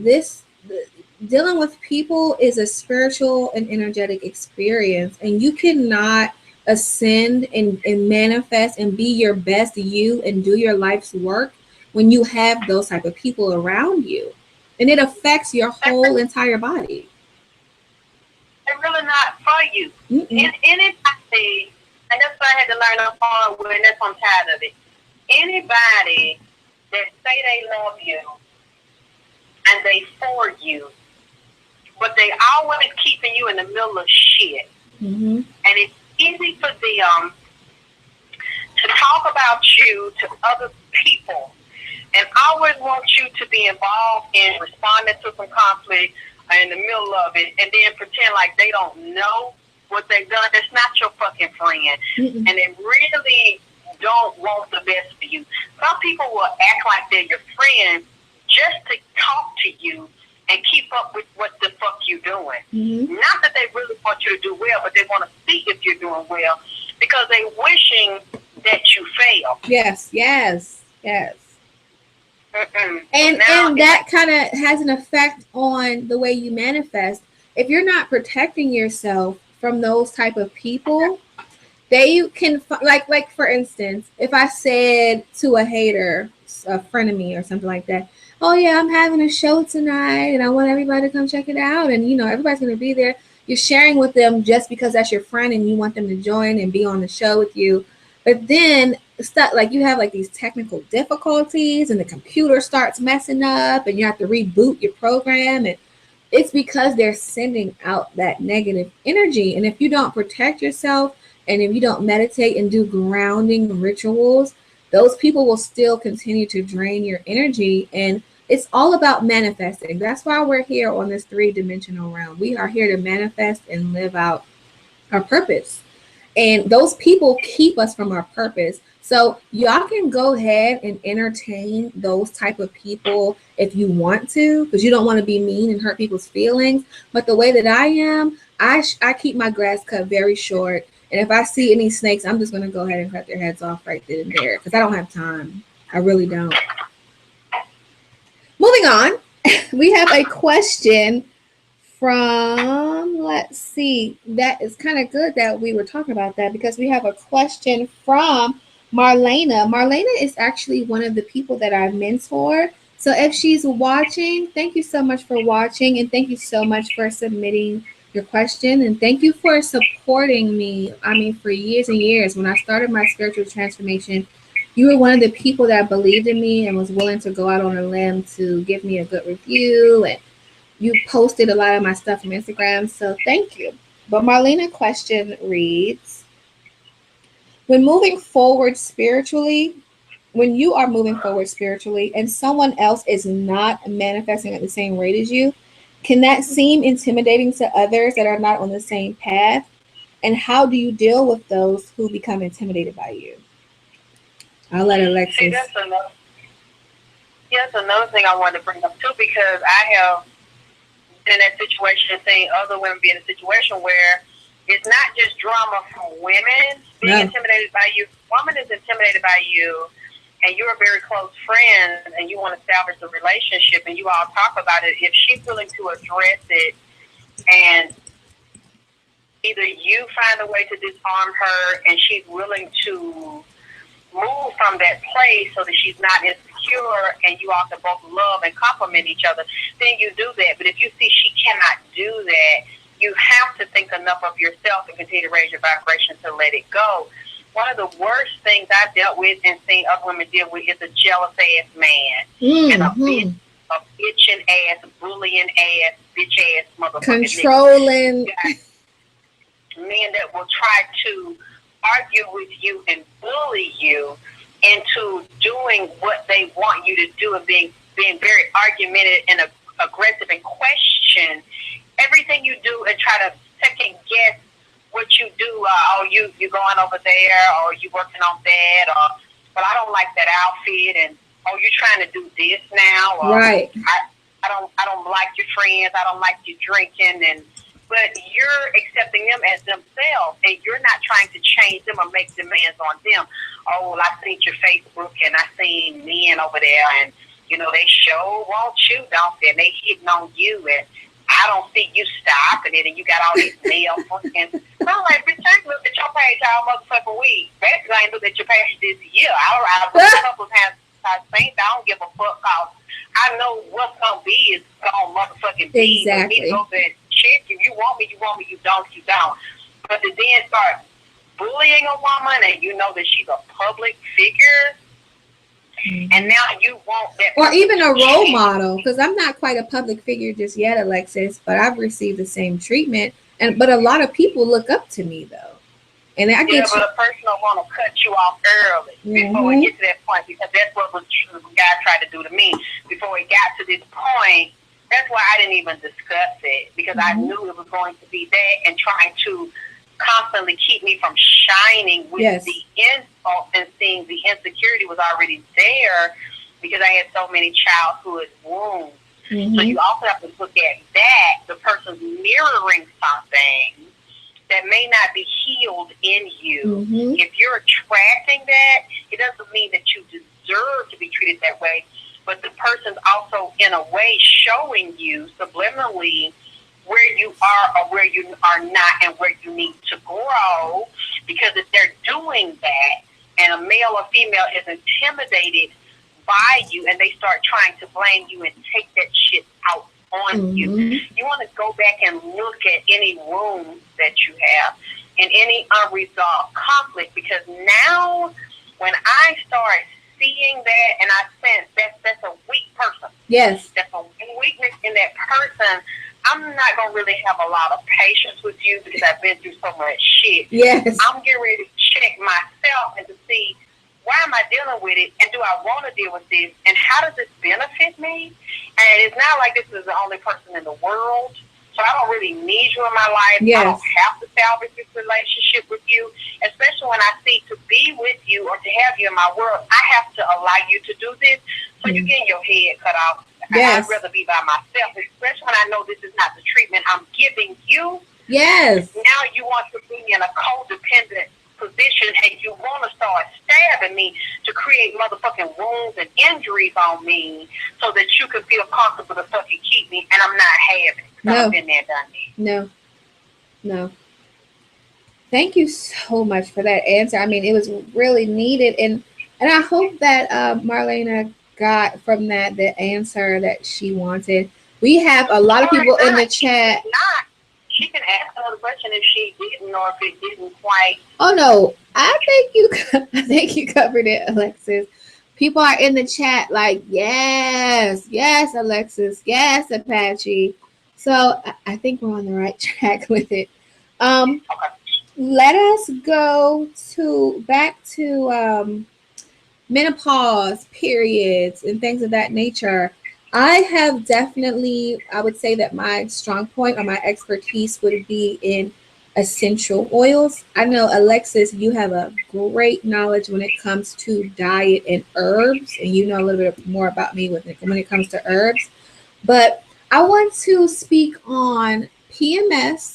dealing with people is a spiritual and energetic experience, and you cannot ascend and manifest and be your best you and do your life's work when you have those type of people around you, and it affects your whole entire body. They're really not for you. Anybody, and that's what I had to learn the hard way, and that's why I'm tired of it. Anybody that say they love you and they for you, but they always keeping you in the middle of shit. And it's easy for them to talk about you to other people and always want you to be involved in responding to some conflict in the middle of it and then pretend like they don't know what they've done. It's not your fucking friend. And they really don't want the best for you. Some people will act like they're your friend just to talk to you and keep up with what the fuck you doing. Mm-hmm. Not that they really want you to do well, but they want to see if you're doing well because they're wishing that you fail. Yes, yes, yes. Mm-mm. And Now, that kind of has an effect on the way you manifest. If you're not protecting yourself from those type of people, they can like for instance, if I said to a hater, a friend of me or something like that, oh yeah, I'm having a show tonight and I want everybody to come check it out, and you know everybody's going to be there. You're sharing with them just because that's your friend and you want them to join and be on the show with you. But then stuff like you have like these technical difficulties and the computer starts messing up and you have to reboot your program, and it's because they're sending out that negative energy. And if you don't protect yourself and if you don't meditate and do grounding rituals, those people will still continue to drain your energy. And it's all about manifesting. That's why we're here on this 3-dimensional realm. We are here to manifest and live out our purpose. And those people keep us from our purpose. So y'all can go ahead and entertain those type of people if you want to, because you don't want to be mean and hurt people's feelings. But the way that I am, I keep my grass cut very short. And if I see any snakes, I'm just going to go ahead and cut their heads off right then and there because I don't have time. I really don't. Moving on, we have a question from, let's see, that is kind of good that we were talking about that because we have a question from Marlena. Marlena is actually one of the people that I mentor. So if she's watching, thank you so much for watching and thank you so much for submitting your question and thank you for supporting me. I mean, for years and years, when I started my spiritual transformation, you were one of the people that believed in me and was willing to go out on a limb to give me a good review, and you posted a lot of my stuff from Instagram, so thank you. But Marlena question reads, when moving forward spiritually, when you are moving forward spiritually and someone else is not manifesting at the same rate as you, can that seem intimidating to others that are not on the same path? And how do you deal with those who become intimidated by you? I'll let Alexis. See, that's another thing I wanted to bring up too, because I have in that situation, seeing other women be in a situation where it's not just drama from women being intimidated by you. Woman is intimidated by you, and you're a very close friend, and you want to establish a relationship, and you all talk about it. If she's willing to address it, and either you find a way to disarm her, and she's willing to move from that place so that she's not insecure and you all can both love and compliment each other, then you do that. But if you see she cannot do that, you have to think enough of yourself and continue to raise your vibration to let it go. One of the worst things I dealt with and seen other women deal with is a jealous ass man. And a bitching ass, bullying ass, bitch ass motherfucker. Controlling. Men that will try to argue with you and bully you into doing what they want you to do and being very argumentative and aggressive and question everything you do and try to second guess what you do. You going over there, or you working on that, or but I don't like that outfit, and you're trying to do this now, or right. I don't like your friends, I don't like you drinking, but you're accepting them as themselves, and you're not trying to change them or make demands on them. Oh, well, I seen your Facebook, and I seen men over there, and, they sure want you, don't they? And they hitting on you, and I don't see you stopping it, and you got all these male fucking... I'm like, bitch, I ain't looked at your page all motherfucking week. Basically, I ain't looked at your page this year. I looked a couple of times. I don't give a fuck, cause I know what's gonna be is gonna motherfucking be. Exactly. For me to go there and check. If you want me, you want me. You don't, you don't. But to then start bullying a woman, and you know that she's a public figure, and now you want that, or even a role model, because I'm not quite a public figure just yet, Alexis, but I've received the same treatment, but a lot of people look up to me though. And I get but a person will want to cut you off early before we get to that point, because that's what the guy tried to do to me. Before we got to this point, that's why I didn't even discuss it, because I knew it was going to be that, and trying to constantly keep me from shining with Yes. the insult and seeing the insecurity was already there because I had so many childhood wounds. So you also have to look at that, the person's mirroring something that may not be healed in you. If you're attracting that, it doesn't mean that you deserve to be treated that way, but the person's also in a way showing you subliminally where you are or where you are not and where you need to grow. Because if they're doing that and a male or female is intimidated by you and they start trying to blame you and take that shit out on you, you want to go back and look at any wounds that you have and any unresolved conflict, because now when I start seeing that and I sense that's a weak person. Yes. That's a weakness in that person. I'm not going to really have a lot of patience with you because I've been through so much shit. Yes. I'm getting ready to check myself and to see, why am I dealing with it, and do I want to deal with this, and how does this benefit me? And it's not like this is the only person in the world, so I don't really need you in my life. Yes. I don't have to salvage this relationship with you, especially when I seek to be with you or to have you in my world. I have to allow you to do this, so you're getting your head cut off. Yes. I'd rather be by myself, especially when I know this is not the treatment I'm giving you. Yes. Now you want to be in a codependent position and you want to start stabbing me to create motherfucking wounds and injuries on me so that you can feel comfortable to fucking keep me, and I'm not having it. No. I've been there, done that. No. Thank you so much for that answer. I mean, it was really needed, and I hope that Marlena got from that the answer that she wanted. We have a lot of people in the chat. She can ask another question if she didn't, or if it didn't quite. Oh no, I think you covered it, Alexis. People are in the chat like, yes, Alexis, yes, Apache. So I think we're on the right track with it. Let us go back to menopause, periods, and things of that nature. I have definitely, I would say that my strong point or my expertise would be in essential oils. I know, Alexis, you have a great knowledge when it comes to diet and herbs, and you know a little bit more about me when it comes to herbs. But I want to speak on PMS,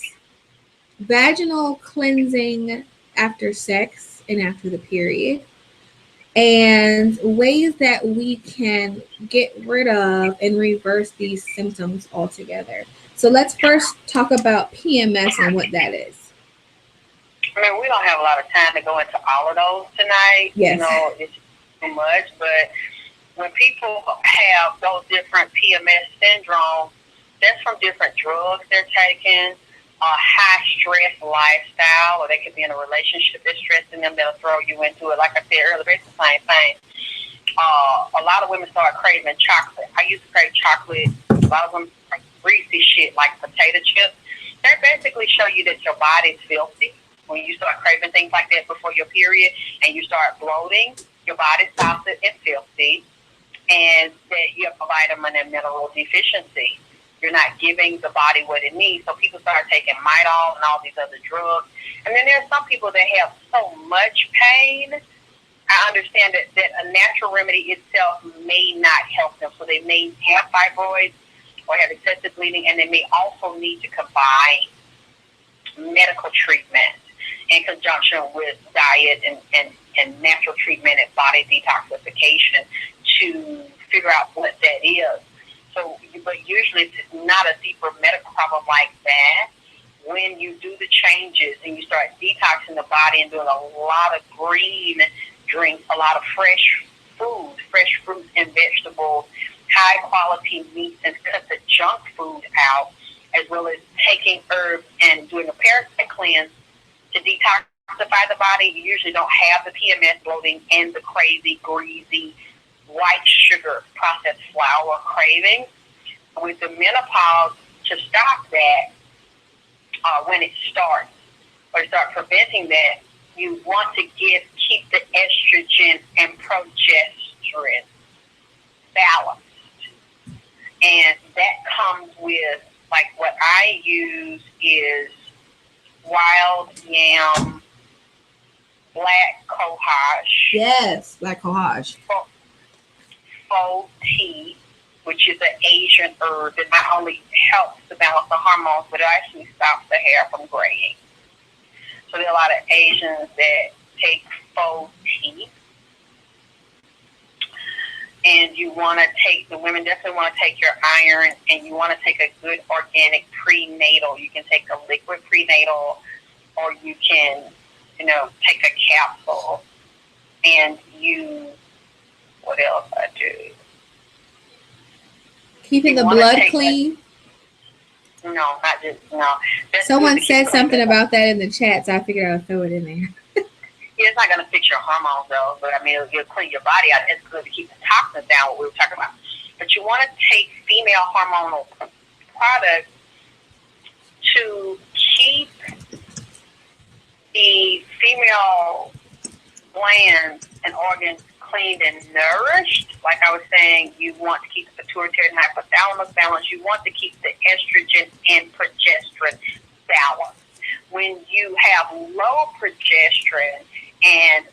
vaginal cleansing after sex and after the period, and ways that we can get rid of and reverse these symptoms altogether. So let's first talk about PMS and what that is. I mean, we don't have a lot of time to go into all of those tonight. Yes. You know, it's too much. But when people have those different PMS syndromes, that's from different drugs they're taking, a high stress lifestyle, or they could be in a relationship that's stressing them. They'll throw you into it. Like I said earlier, it's the same thing. A lot of women start craving chocolate. I used to crave chocolate. A lot of them like greasy shit like potato chips. They basically show you that your body's filthy. When you start craving things like that before your period and you start bloating, your body's toxic and filthy, and that you have a vitamin and mineral deficiency. You're not giving the body what it needs. So people start taking Midol and all these other drugs. And then there's some people that have so much pain. I understand that a natural remedy itself may not help them. So they may have fibroids or have excessive bleeding, and they may also need to combine medical treatment in conjunction with diet and natural treatment and body detoxification to figure out what that is. So, but usually it's not a deeper medical problem like that. When you do the changes and you start detoxing the body and doing a lot of green drinks, a lot of fresh food, fresh fruits and vegetables, high quality meats, and cut the junk food out, as well as taking herbs and doing a parasite cleanse to detoxify the body, you usually don't have the PMS bloating and the crazy, greasy, white sugar processed flour cravings. With the menopause, to stop that when it starts, or start preventing that, you want to keep the estrogen and progesterone balanced. And that comes with, like, what I use is wild yam, black cohosh. Yes, black cohosh. Faux tea, which is an Asian herb that not only helps to balance the hormones, but it actually stops the hair from graying. So there are a lot of Asians that take faux tea. And you want to take, the women definitely want to take your iron, and you want to take a good organic prenatal. You can take a liquid prenatal, or you can, take a capsule. And what else I do? Keeping the blood clean. No, not just, no. Someone said something about that in the chat, so I figured I'd throw it in there. Yeah, it's not going to fix your hormones, though, but I mean, it'll clean your body out. It's good to keep the toxins down, what we were talking about. But you want to take female hormonal products to keep the female glands and organs cleaned and nourished. Like I was saying, you want to keep the pituitary and hypothalamus balanced. You want to keep the estrogen and progesterone balanced. When you have low progesterone and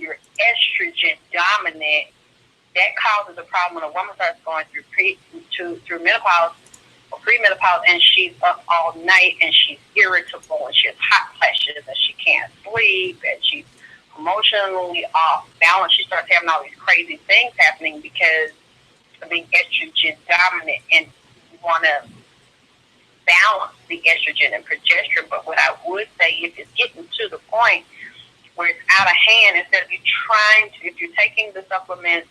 you're estrogen dominant, that causes a problem when a woman starts going through menopause or premenopause, and she's up all night, and she's irritable, and she has hot flashes, and she can't sleep, and she's emotionally off balance. She starts having all these crazy things happening because of being estrogen dominant, and you want to balance the estrogen and progesterone. But what I would say, if it's getting to the point where it's out of hand, instead of if you're taking the supplements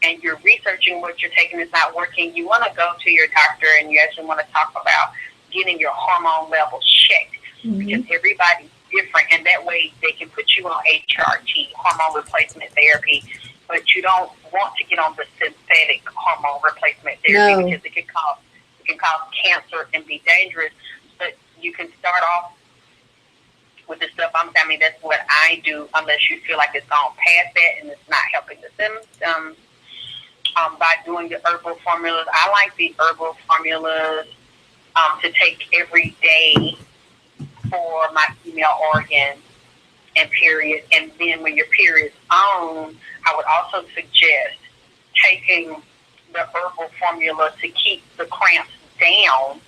and you're researching what you're taking is not working, you want to go to your doctor, and you actually want to talk about getting your hormone levels checked, because everybody's different, and that way they can put you on HRT, hormone replacement therapy, but you don't want to get on the synthetic hormone replacement therapy because it can cause cancer and be dangerous. But you can start off with the stuff I mean, that's what I do, unless you feel like it's gone past that and it's not helping the symptoms. By doing the herbal formulas, I like the herbal formulas to take every day for my female organ and period. And then when your period's on, I would also suggest taking the herbal formula to keep the cramps down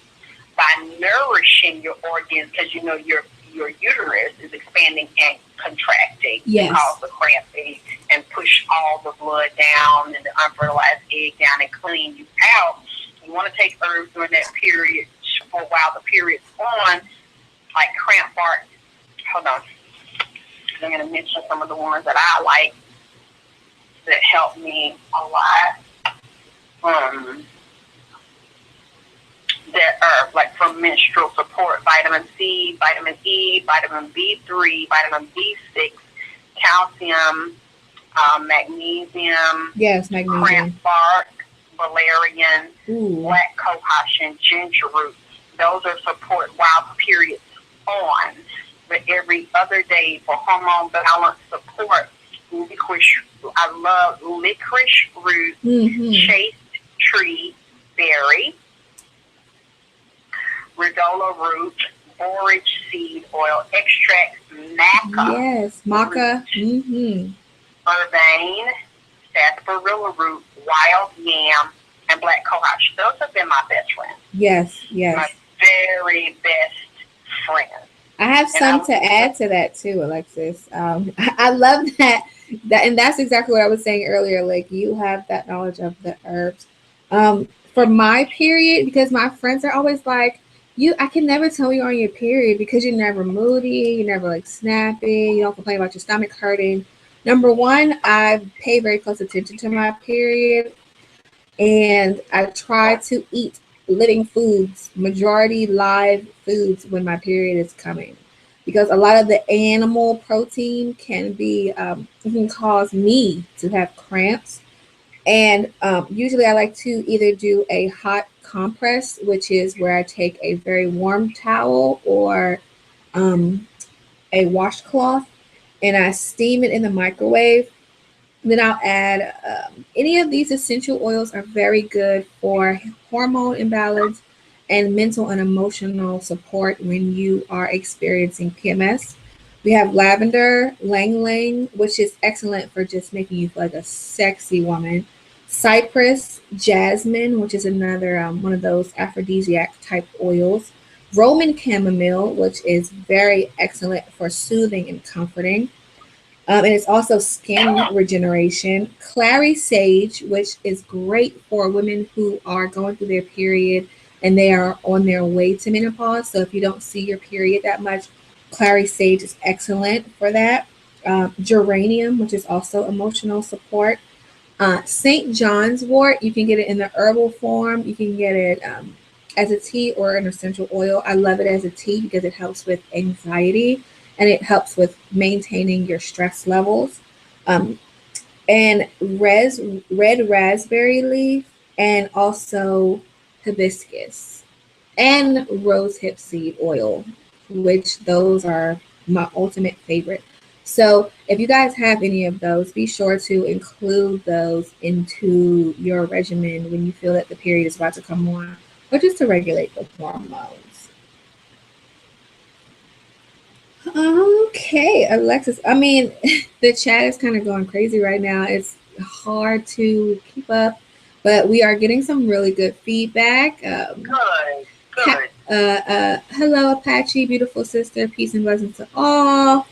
by nourishing your organs, because your uterus is expanding and contracting to cause the cramping and push all the blood down and the unfertilized egg down and clean you out. You want to take herbs during that period for a while the period's on, like cramp bark. Hold on. I'm going to mention some of the ones that I like that help me a lot. That are like from menstrual support: vitamin C, vitamin E, vitamin B3, vitamin B6, calcium, magnesium. Yes, magnesium. Cramp bark, valerian, black cohosh, and ginger root. Those are support while the period's on. But every other day for hormone balance support, I love licorice root, chaste tree berry, redola root, borage seed oil, extract maca. Yes, maca. Vervain, sarsaparilla root, wild yam, and black cohosh. Those have been my best friends. Yes. My very best friends. I have some to add to that too, Alexis. I love that, and that's exactly what I was saying earlier. Like, you have that knowledge of the herbs. For my period, because my friends are always like, I can never tell you're on your period because you're never moody, you're never like snappy, you don't complain about your stomach hurting. Number one, I pay very close attention to my period, and I try to eat living foods, majority live foods when my period is coming, because a lot of the animal protein can cause me to have cramps. And usually I like to either do a hot compress, which is where I take a very warm towel or a washcloth, and I steam it in the microwave. Then I'll add any of these essential oils are very good for hormone imbalance and mental and emotional support when you are experiencing PMS. We have lavender, lang lang, which is excellent for just making you feel like a sexy woman. Cypress, jasmine, which is another one of those aphrodisiac type oils. Roman chamomile, which is very excellent for soothing and comforting. And it's also skin regeneration. Clary sage, which is great for women who are going through their period and they are on their way to menopause. So if you don't see your period that much, clary sage is excellent for that. Geranium, which is also emotional support. St. John's wort, you can get it in the herbal form. You can get it as a tea or an essential oil. I love it as a tea because it helps with anxiety and it helps with maintaining your stress levels. Um, and red raspberry leaf, and also hibiscus and rosehip seed oil, which those are my ultimate favorite. So if you guys have any of those, be sure to include those into your regimen when you feel that the period is about to come on, or just to regulate the hormones. Okay, Alexis. I mean, the chat is kind of going crazy right now. It's hard to keep up, but we are getting some really good feedback. Good. Hello, Apache, beautiful sister. Peace and blessings to all.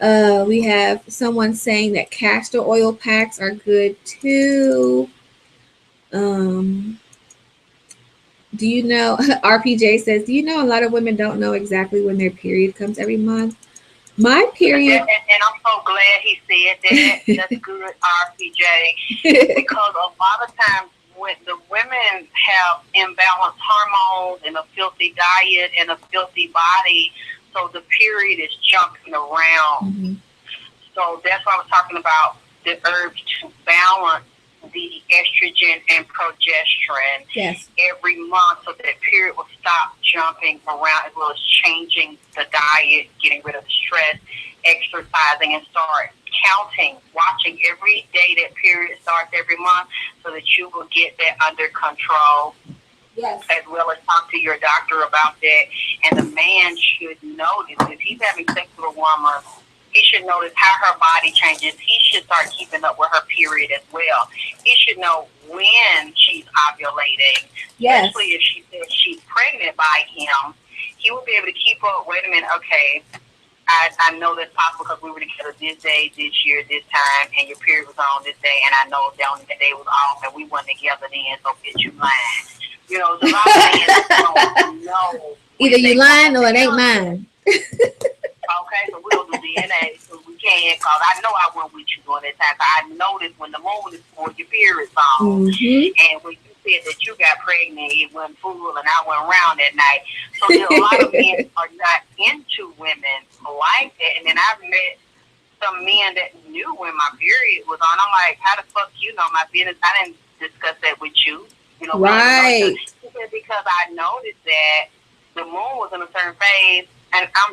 We have someone saying that castor oil packs are good too. Um, do you know, RPJ says, do you know a lot of women don't know exactly when their period comes every month? My period. And I'm so glad he said that. That's good, RPJ. Because a lot of times when the women have imbalanced hormones and a filthy diet and a filthy body, so the period is jumping around. Mm-hmm. So that's why I was talking about the herbs to balance the estrogen and progesterone every month so that period will stop jumping around, as well as changing the diet, getting rid of the stress, exercising, and start counting, watching every day that period starts every month so that you will get that under control. Yes. As well as talk to your doctor about that. And the man should notice if he's having sex with a woman, he should notice how her body changes. He should start keeping up with her period as well. He should know when she's ovulating, especially if she says she's pregnant by him. He will be able to keep up. Wait a minute, okay. I know that's possible because we were together this day, this year, this time, and your period was on this day, and I know that day was off, and we weren't together then, so bitch, you lying. You know, there's a lot of men don't know. Either you lying or it ain't mine. Okay, so we'll do DNA so we can, because I know I went with you during that time. So I noticed when the moon is full, your period's on. Mm-hmm. And when you said that you got pregnant, it wasn't full, and I went around that night. So a lot of men are not into women like that. And then I've met some men that knew when my period was on. I'm like, how the fuck you know my business? I didn't discuss that with you. You know, right? Because I noticed that the moon was in a certain phase, and I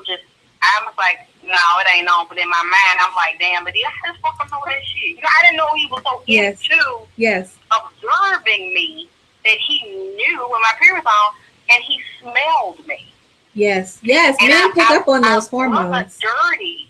was like, no, it ain't on. But in my mind, I'm like, damn, but I just fucking know that shit. You know, I didn't know he was so into observing me that he knew when my period was on, and he smelled me. Yes. Men pick up on those hormones.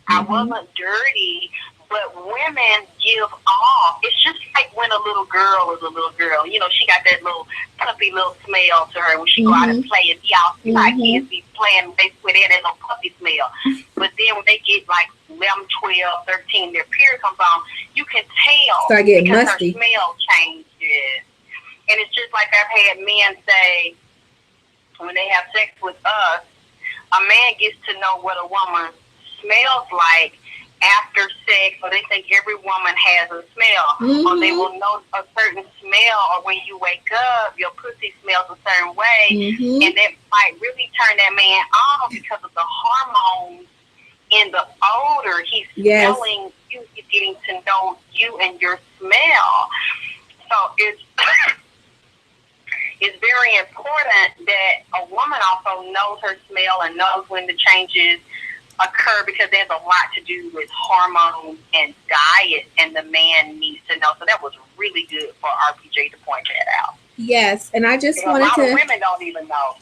I wasn't dirty, but women give off. It's just like when a little girl is a little girl. You know, she got that little puppy little smell to her when she go out and play. And y'all see like kids be playing with it and a puppy smell. But then when they get like 11, 12, 13, their period comes on, you can tell start getting because musty. Her smell changes. And it's just like I've had men say when they have sex with us, a man gets to know what a woman smells like after sex, or they think every woman has a smell, or they will know a certain smell, or when you wake up, your pussy smells a certain way, and that might really turn that man on because of the hormones in the odor. He's smelling you, he's getting to know you and your smell. So it's it's very important that a woman also knows her smell and knows when the changes occur, because there's a lot to do with hormones and diet, and the man needs to know. So that was really good for RPJ to point that out. Yes, and I just A wanted lot of to women don't even know.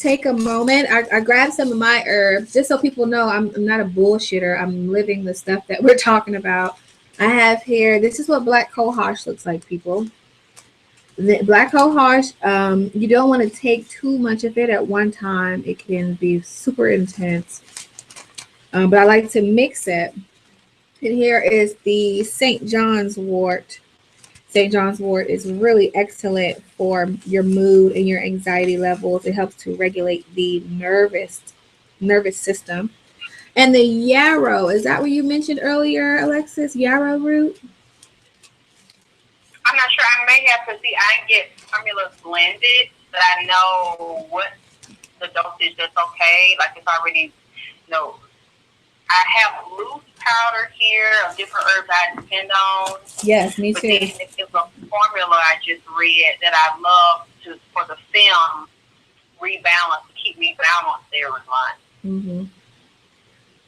take a moment. I grabbed some of my herbs just so people know I'm not a bullshitter. I'm living the stuff that we're talking about. I have here, this is what black cohosh looks like, people. The black cohosh, you don't want to take too much of it at one time. It can be super intense. But I like to mix it. And here is the St. John's wort. St. John's wort is really excellent for your mood and your anxiety levels. It helps to regulate the nervous system. And the yarrow, is that what you mentioned earlier, Alexis? Yarrow root? I'm not sure. I may have to see. I get formulas blended, but I know what the dosage that's okay. Like it's already, you know, I have loose powder here of different herbs I depend on. Yes, me But too. then it's a formula I just read that I love to for the film rebalance to keep me balanced every month. Mm-hmm.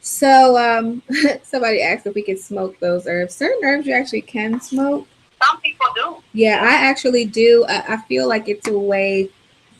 So, somebody asked if we could smoke those herbs. Certain herbs you actually can smoke. Some people do. Yeah, I actually do. I feel like it's a way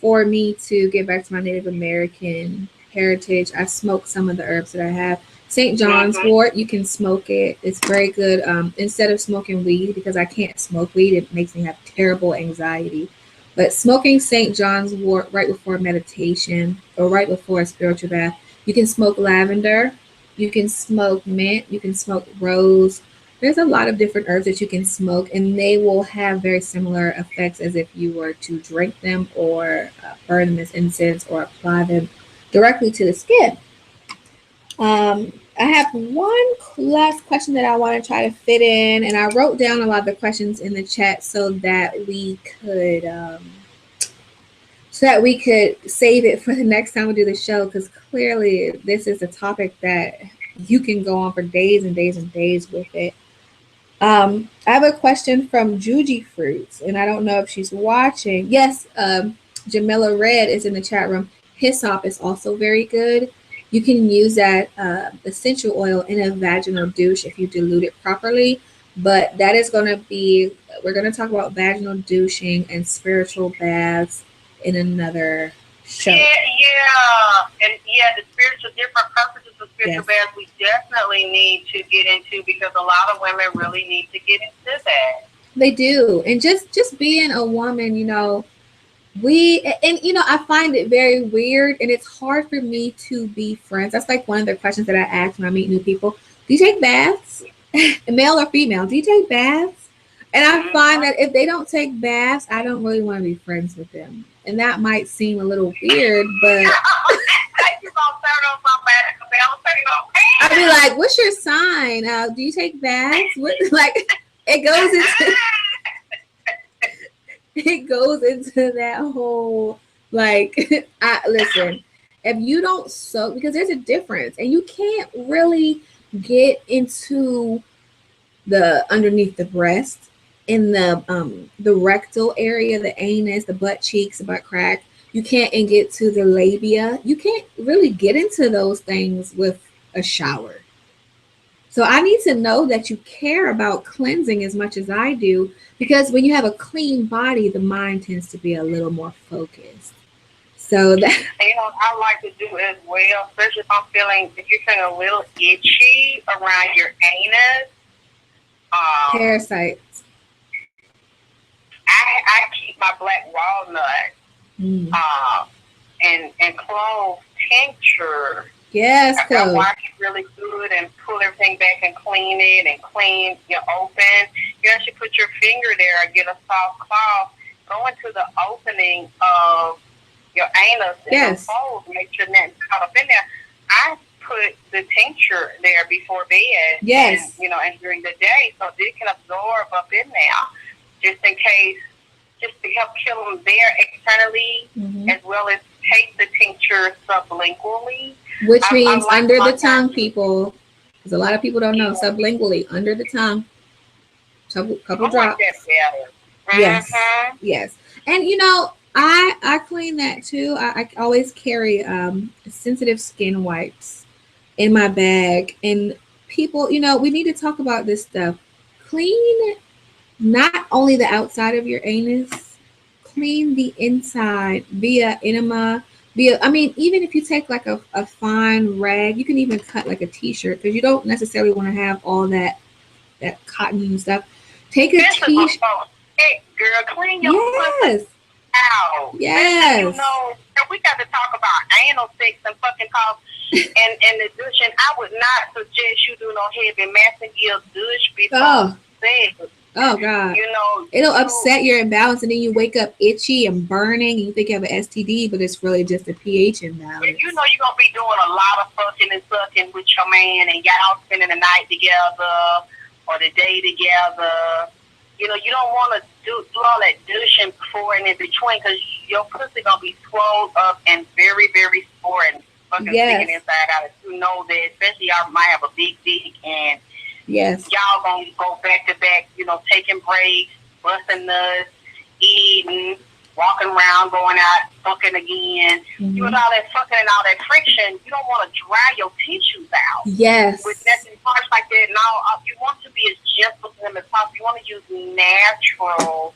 for me to get back to my Native American heritage. I smoke some of the herbs that I have. St. John's wort, you can smoke it. It's very good. Instead of smoking weed, because I can't smoke weed, it makes me have terrible anxiety. But smoking St. John's wort right before meditation or right before a spiritual bath, you can smoke lavender, you can smoke mint, you can smoke rose. There's a lot of different herbs that you can smoke, and they will have very similar effects as if you were to drink them or burn them as incense or apply them directly to the skin. I have one last question that I want to try to fit in, and I wrote down a lot of the questions in the chat so that we could save it for the next time we do the show, because clearly this is a topic that you can go on for days and days and days with it. I have a question from Juji Fruits, and I don't know if she's watching. Yes, Jamila Red is in the chat room. Hyssop is also very good. You can use that essential oil in a vaginal douche if you dilute it properly. But that is going to be, we're going to talk about vaginal douching and spiritual baths in another show. And the spiritual different purposes of spiritual baths we definitely need to get into, because a lot of women really need to get into that. They do, and just being a woman, I find it very weird, and it's hard for me to be friends. That's like one of the questions that I ask when I meet new people. Do you take baths, male or female? Do you take baths? And I find that if they don't take baths, I don't really want to be friends with them. And that might seem a little weird, but I'd be like, "What's your sign? Do you take baths?" It goes into that whole listen. If you don't soak, because there's a difference, and you can't really get into the underneath the breast, in the rectal area, the anus, the butt cheeks, the butt crack. You can't and get to the labia. You can't really get into those things with a shower. So I need to know that you care about cleansing as much as I do, because when you have a clean body, the mind tends to be a little more focused. So that I like to do as well, especially if you're feeling a little itchy around your anus. Parasites. I keep my black walnut and clove tincture. Yes, I wash it really good and pull everything back and clean it and clean your open. You actually put your finger there and get a soft cloth, go into the opening of your anus and your folds, make sure nothing's caught up in there. I put the tincture there before bed. Yes. And, and during the day, so it can absorb up in there, just in case, just to help kill them there externally, as well as take the tincture sublingually. Which means under the tongue, people. Because a lot of people don't know. Sublingually, under the tongue. Couple drops. Yes. Yes. And I clean that too. I always carry sensitive skin wipes in my bag. And people, we need to talk about this stuff. Clean not only the outside of your anus, clean the inside via enema. I mean, even if you take like a fine rag, you can even cut like a t-shirt because you don't necessarily want to have all that cotton and stuff. Take a t-shirt. Hey, girl, clean your Yes. out. Yes. You know, we got to talk about anal sex and fucking talk. And the douche, and I would not suggest you do no heavy masculine douche before sex. Oh God. You know, it'll upset your imbalance, and then you wake up itchy and burning, and you think you have an STD, but it's really just a pH imbalance. You know, you're gonna be doing a lot of fucking and sucking with your man, and y'all spending the night together or the day together. You know, you don't want to do all that douching before and in between, because your pussy gonna be swollen up and very, very sore and fucking sticking inside out. You know that, especially y'all might have a big dick, and y'all gonna go back to back. You know, taking breaks, busting nuts, eating, walking around, going out, fucking again. Doing all that fucking and all that friction. You don't want to dry your tissues out. Yes. With nothing harsh like that. Now, you want to be as gentle to them as possible. You want to use natural,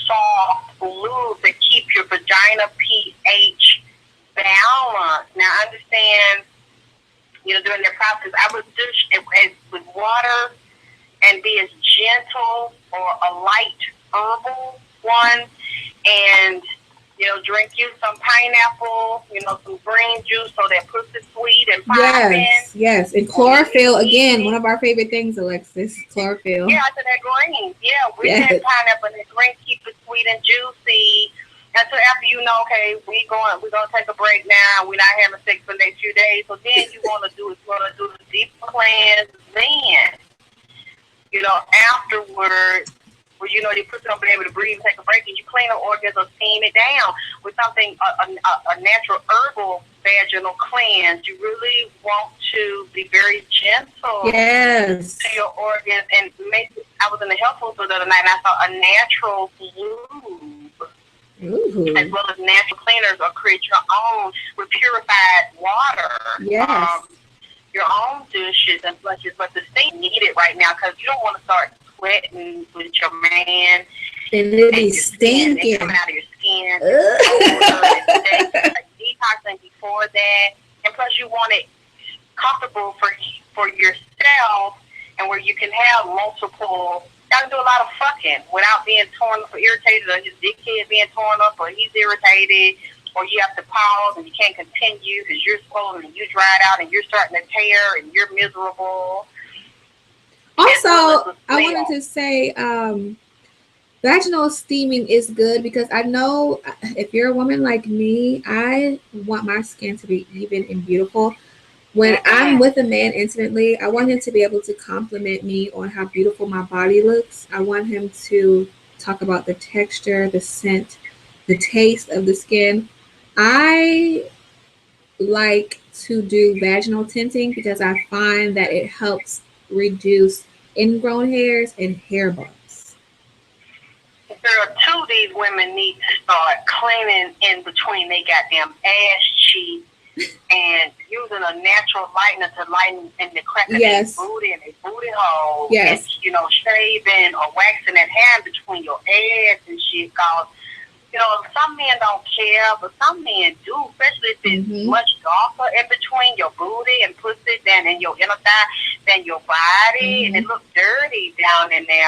soft lube to keep your vagina pH balanced. Now, understand, you know, during the process, I would douche with water and be as gentle, or a light herbal one, and, you know, drink you some pineapple, you know, some green juice, so that pussy's sweet and popping. Yes, and chlorophyll, again, one of our favorite things, Alexis, chlorophyll. Yeah, to that green. Yeah, with that pineapple and that green, keep it sweet and juicy. Until after you know, okay, we're gonna take a break now. We're not having sex for the next few days. So then you want to do the deep cleanse. Then, you know, afterwards, where you know your pussy don't be able to breathe and take a break, and you clean the organs or steam it down with something, a natural herbal vaginal cleanse. You really want to be very gentle to your organs, and I was in the health food store the other night, and I saw a natural lube, as well as natural cleaners, or create your own with purified water. Your own douches and flushes, but the state needed right now, because you don't want to start sweating with your man and it'll be stinking coming out of your skin. Detoxing before that, and plus you want it comfortable for yourself, and where you can have multiple. Y'all can do a lot of fucking without being torn up or irritated, or his dickhead being torn up, or he's irritated, or you have to pause and you can't continue because you're swollen and you dried out and you're starting to tear and you're miserable. Also, I wanted to say vaginal steaming is good, because I know if you're a woman like me, I want my skin to be even and beautiful. When I'm with a man intimately, I want him to be able to compliment me on how beautiful my body looks. I want him to talk about the texture, the scent, the taste of the skin. I like to do vaginal tinting because I find that it helps reduce ingrown hairs and hair bumps. Girl, two of these women need to start cleaning in between they goddamn ass cheeks and using a natural lightener to lighten in the crack of their booty and their booty hole. And, you know, shaving or waxing that hair in between your ass and shit, cause, you know, some men don't care, but some men do, especially if it's much darker in between your booty and pussy than in your inner thigh, than your body, and it looks dirty down in there.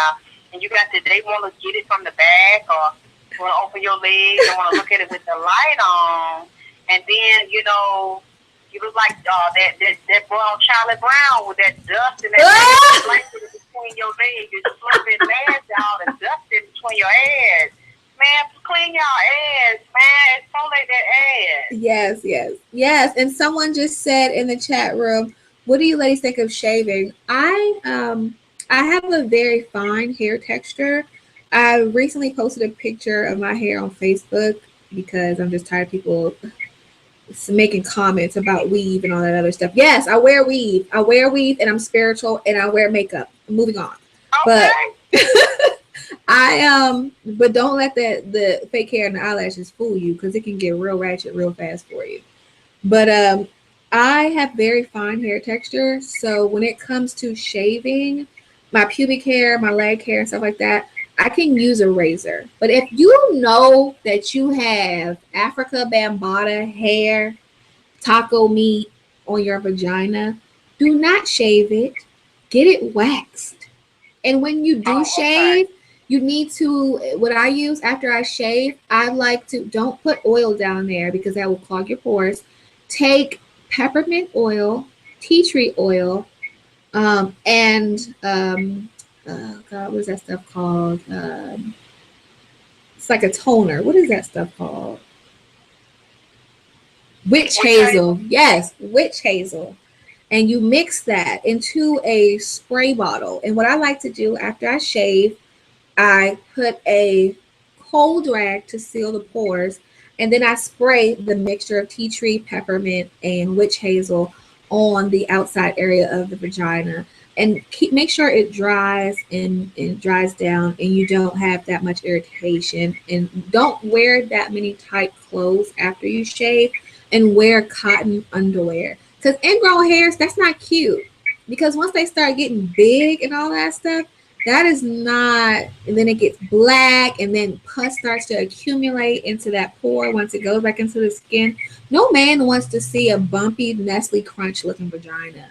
And you got they want to get it from the back, or want to open your legs and want to look at it with the light on. And then, you know, you look like that boy on Charlie Brown with that dust and that blanket between your legs. You're fluffing mask out and dust in between your ass. Man, clean your ass, man. Exfoliate that ass. Yes. And someone just said in the chat room, what do you ladies think of shaving? I have a very fine hair texture. I recently posted a picture of my hair on Facebook because I'm just tired of people making comments about weave and all that other stuff. Yes, I wear weave. And I'm spiritual, and I wear makeup. I'm moving on. Okay. But but don't let the fake hair and the eyelashes fool you, because it can get real ratchet real fast for you. But I have very fine hair texture, so when it comes to shaving my pubic hair, my leg hair, and stuff like that, I can use a razor. But if you know that you have Africa bambata hair, taco meat on your vagina, do not shave it. Get it waxed. And when you do shave, you need to, what I use after I shave, I like to, don't put oil down there because that will clog your pores. Take peppermint oil, tea tree oil, and oh God, what is that stuff called? It's like a toner. What is that stuff called? Witch hazel. Yes, witch hazel. And you mix that into a spray bottle. And what I like to do after I shave, I put a cold rag to seal the pores, and then I spray the mixture of tea tree, peppermint, and witch hazel on the outside area of the vagina. And make sure it dries and dries down, and you don't have that much irritation. And don't wear that many tight clothes after you shave, and wear cotton underwear. Because ingrown hairs, that's not cute. Because once they start getting big and all that stuff, that is not, and then it gets black, and then pus starts to accumulate into that pore once it goes back into the skin. No man wants to see a bumpy, Nestle Crunch looking vagina.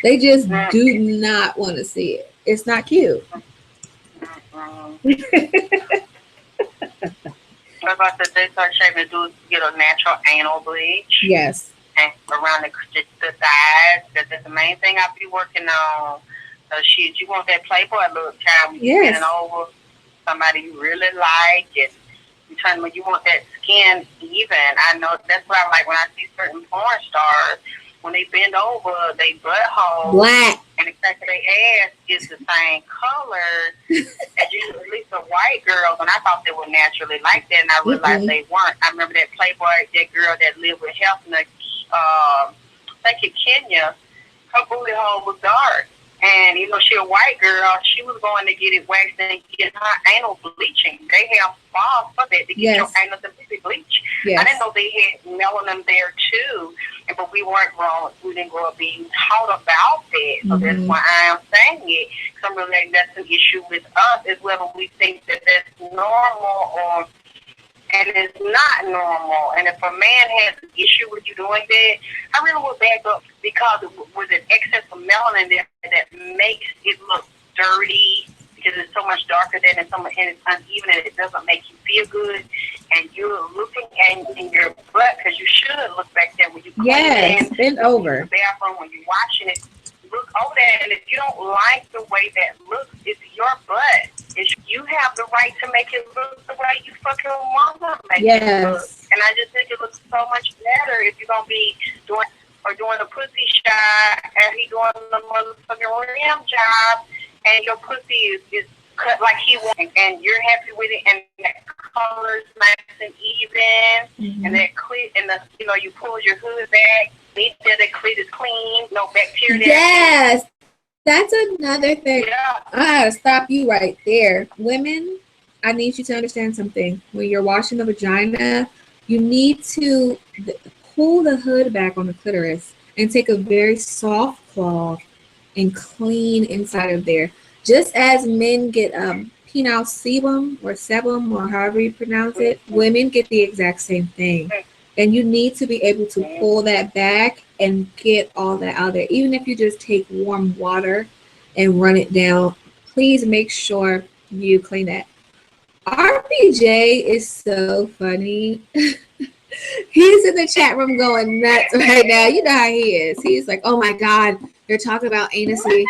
They just do not want to see it. It's not cute. What about the they start shaving to do get a natural anal bleach? Yes. And around the thighs. That's the main thing I be working on. So shit, you want that Playboy look, child, when you're getting over somebody you really like, and you want that skin even. I know that's what I like when I see certain porn stars. When they bend over, they butthole black, and the crack of their ass is the same color as you, at least the white girls. And I thought they were naturally like that, and I realized they weren't. I remember that Playboy, that girl that lived with health in I think in Kenya, her booty hole was dark. And even though she a white girl, she was going to get it waxed and get her anal bleaching. They have spas for that to get your anal bleach. I didn't know they had melanin there too. But we weren't grown. We didn't grow up being taught about that. So that's why I am saying it. Because I'm really, that's an issue with us, is whether we think that that's normal or. And it's not normal. And if a man has an issue with you doing that, I really would back up, because with an excess of melanin there that makes it look dirty, because it's so much darker than it's uneven, and it doesn't make you feel good. And you're looking in your butt, because you should look back there when you clean in, bend over. In the bathroom when you're washing it. Look over there, and if you don't like the way that looks, it's your butt. You have the right to make it look the way you fucking want to make it look. And I just think it looks so much better if you're going to be doing a pussy shot, and he doing the motherfucking rim job, and your pussy is cut like he wants, and you're happy with it, and that color's nice and even, and that clit, and you pull your hood back, make sure the clit is clean, no bacteria. Yes. That's another thing. I gotta stop you right there. Women, I need you to understand something. When you're washing the vagina, you need to pull the hood back on the clitoris and take a very soft cloth and clean inside of there. Just as men get penile sebum or however you pronounce it, women get the exact same thing. And you need to be able to pull that back and get all that out there. Even if you just take warm water and run it down, please make sure you clean that. RPJ is so funny. He's in the chat room going nuts right now. You know how he is. He's like, oh my God, they're talking about anusy.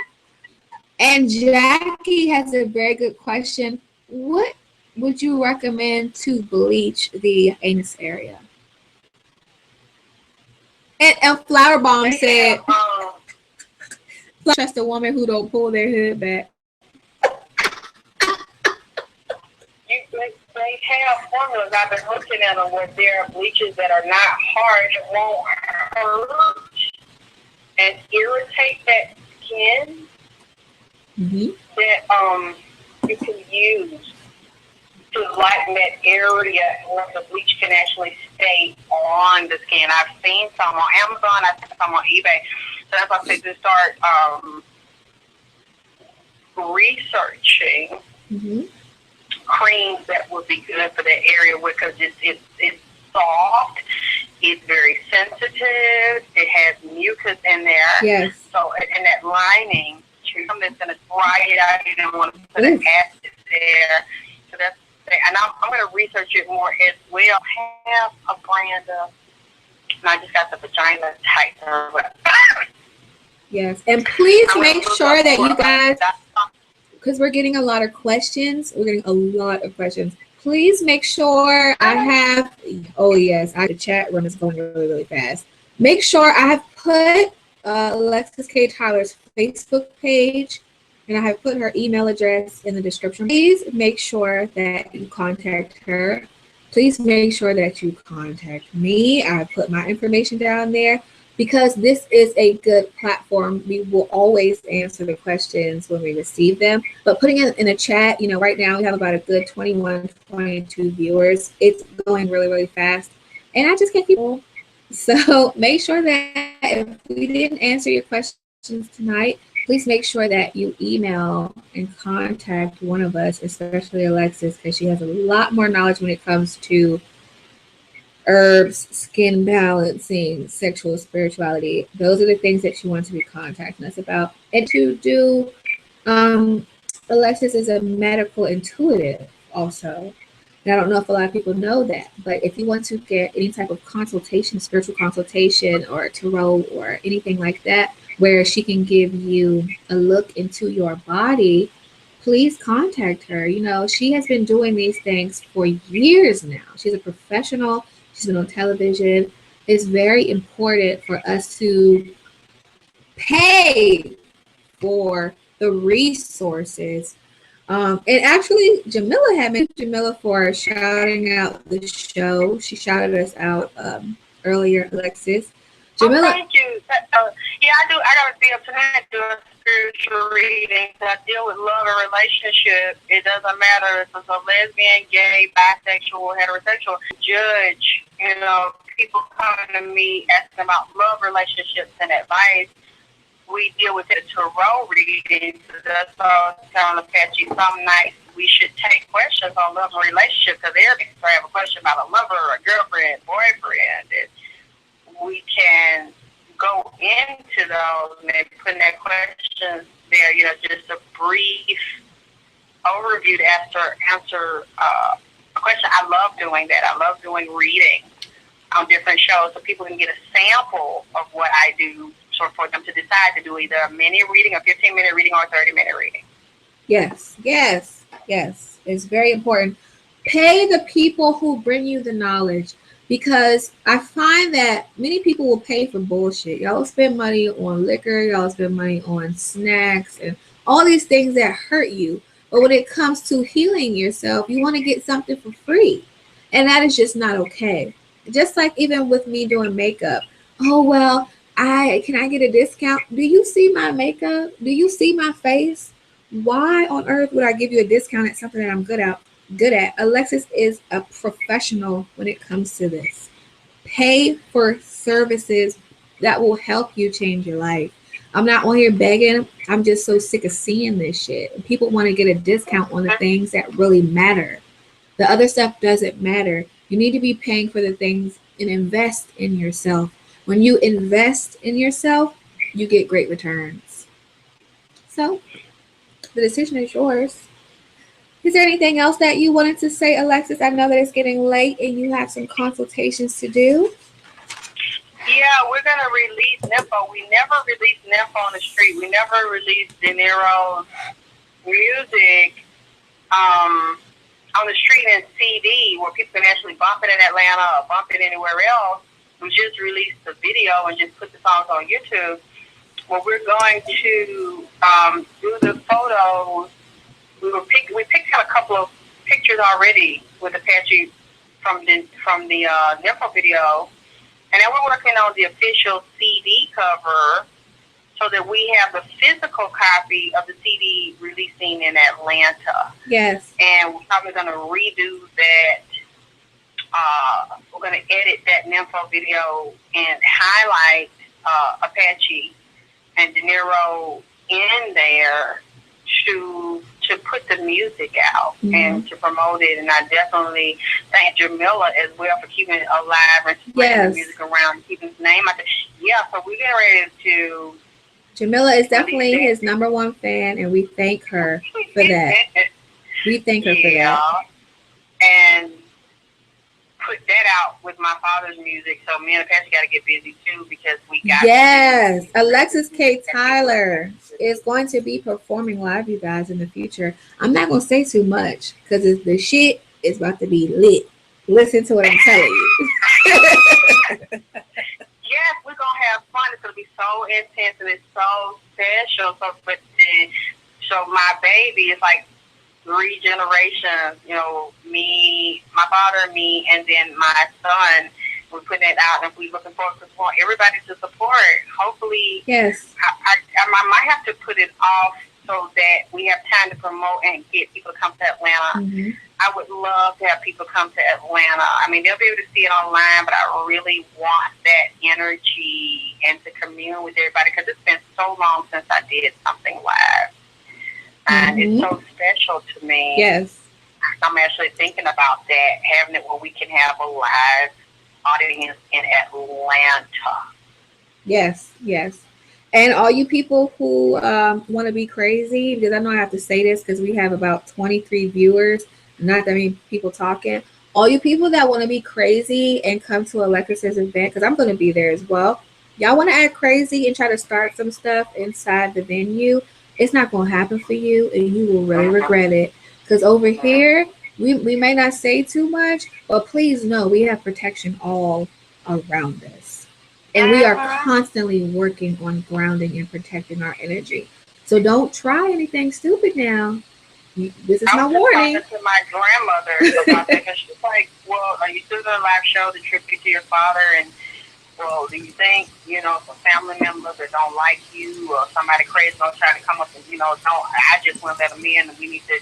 And Jackie has a very good question. What would you recommend to bleach the anus area? And Flower Bomb said, trust a woman who don't pull their hood back. They have formulas. I've been looking at them where there are bleaches that are not hard, it won't hurt and irritate that skin that you can use to lighten that area where the bleach can actually stay on the skin. I've seen some on Amazon, I've seen some on eBay. So that's why I say to start researching creams that would be good for that area because it's soft. It's very sensitive. It has mucus in there. Yes. So, and that lining, something that's going to dry it out. You don't want to put an acid there. So that's, and I'm going to research it more as well. I have a brand of, and I just got the vagina tightener. Yes. And please make sure that you guys, because we're getting a lot of questions. We're getting a lot of questions. Please make sure I have, oh yes, the chat room is going really, really fast. Make sure I have put Alexis K. Tyler's Facebook page, and I have put her email address in the description. Please make sure that you contact her. Please make sure that you contact me. I put my information down there because this is a good platform. We will always answer the questions when we receive them. But putting it in a chat, right now we have about a good 21, 22 viewers. It's going really, really fast. And I just can't keep people. So make sure that if we didn't answer your questions tonight, please make sure that you email and contact one of us, especially Alexis, because she has a lot more knowledge when it comes to herbs, skin balancing, sexual spirituality. Those are the things that you want to be contacting us about. And to do, Alexis is a medical intuitive also. And I don't know if a lot of people know that, but if you want to get any type of consultation, spiritual consultation or tarot or anything like that, where she can give you a look into your body, please contact her. She has been doing these things for years now. She's a professional. She's been on television. It's very important for us to pay for the resources. And actually, Jamila had mentioned Jamila for shouting out the show. She shouted us out earlier, Alexis. Jamila, thank you. Yeah, I do. I got to be up tonight doing spiritual readings. I deal with love and relationship. It doesn't matter if it's a lesbian, gay, bisexual, heterosexual. Judge, people coming to me asking about love relationships and advice. We deal with it tarot readings. That's all I'm telling Apache. Some nights we should take questions on love and relationship because everybody have a question about a lover, a girlfriend, boyfriend. And we can go into those and put that questions there, just a brief overview to answer a question. I love doing that. I love doing reading on different shows so people can get a sample of what I do, so for them to decide to do either a mini reading, a 15-minute reading, or a 30-minute reading. Yes. It's very important. Pay the people who bring you the knowledge, because I find that many people will pay for bullshit. Y'all spend money on liquor, y'all spend money on snacks and all these things that hurt you. But when it comes to healing yourself, you want to get something for free. And that is just not okay. Just like even with me doing makeup. Oh, well, can I get a discount? Do you see my makeup? Do you see my face? Why on earth would I give you a discount at something that I'm good at? Alexis is a professional when it comes to this. Pay for services that will help you change your life. I'm not on here begging. I'm just so sick of seeing this shit. People want to get a discount on the things that really matter. The other stuff doesn't matter. You need to be paying for the things and invest in yourself. When you invest in yourself, you get great returns. So the decision is yours. Is there anything else that you wanted to say, Alexis? I know that it's getting late and you have some consultations to do. Yeah, we're going to release Nympho. We never released Nympho on the street. We never released De Niro's music on the street in CD where people can actually bump it in Atlanta or bump it anywhere else. We just released the video and just put the songs on YouTube. Well, we're going to do the photos. We picked out a couple of pictures already with Apache from the Nympho video, and then we're working on the official CD cover so that we have the physical copy of the CD releasing in Atlanta. Yes. And we're probably going to redo that. We're going to edit that Nympho video and highlight Apache and De Niro in there to to put the music out and to promote it. And I definitely thank Jamila as well for keeping it alive and spreading the music around and keeping his name out there. Yeah, so we're getting ready to. Jamila is definitely his #1 fan, and we thank her for that. We thank her for that. And put that out with my father's music. So me and Apache got to get busy too because we got. Yes, Alexis K. Tyler is going to be performing live, you guys, in the future. I'm not going to say too much because the shit is about to be lit. Listen to what I'm telling you. Yes, we're going to have fun. It's going to be so intense and it's so special. So my baby is like 3 generations, you know, me, my father, me, and then my son. We're putting it out, and we're looking forward to support everybody to support. Hopefully, yes, I might have to put it off so that we have time to promote and get people to come to Atlanta. Mm-hmm. I would love to have people come to Atlanta. I mean, they'll be able to see it online, but I really want that energy and to commune with everybody because it's been so long since I did something live. And it's so special to me. Yes. I'm actually thinking about that, having it where we can have a live audience in Atlanta. Yes, yes. And all you people who want to be crazy, because I know I have to say this because we have about 23 viewers, not that many people talking. All you people that want to be crazy and come to Alexis's event, because I'm going to be there as well. Y'all want to act crazy and try to start some stuff inside the venue. It's not going to happen for you, and you will really regret it. Because over here, we may not say too much, but please know we have protection all around us. And we are constantly working on grounding and protecting our energy. So don't try anything stupid now. This is my warning. I was talking to my grandmother about that, because she's like, well, are you still going to live show the tribute to your father? And, well, do you think, you know, some family members that don't like you or somebody crazy going to try to come up and, you know, I just want to let them in and we need to.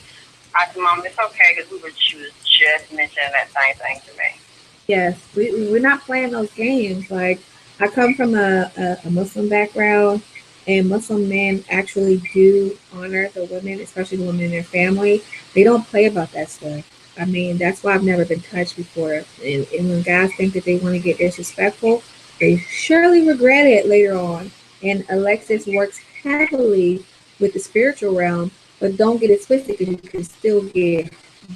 I said, Mom, it's okay, because she was just mentioning that same thing to me. Yes, we're not playing those games. Like, I come from a Muslim background, and Muslim men actually do honor the women, especially the women in their family. They don't play about that stuff. I mean, that's why I've never been touched before. And when guys think that they want to get disrespectful, they surely regret it later on. And Alexis works heavily with the spiritual realm, but don't get it twisted because you can still get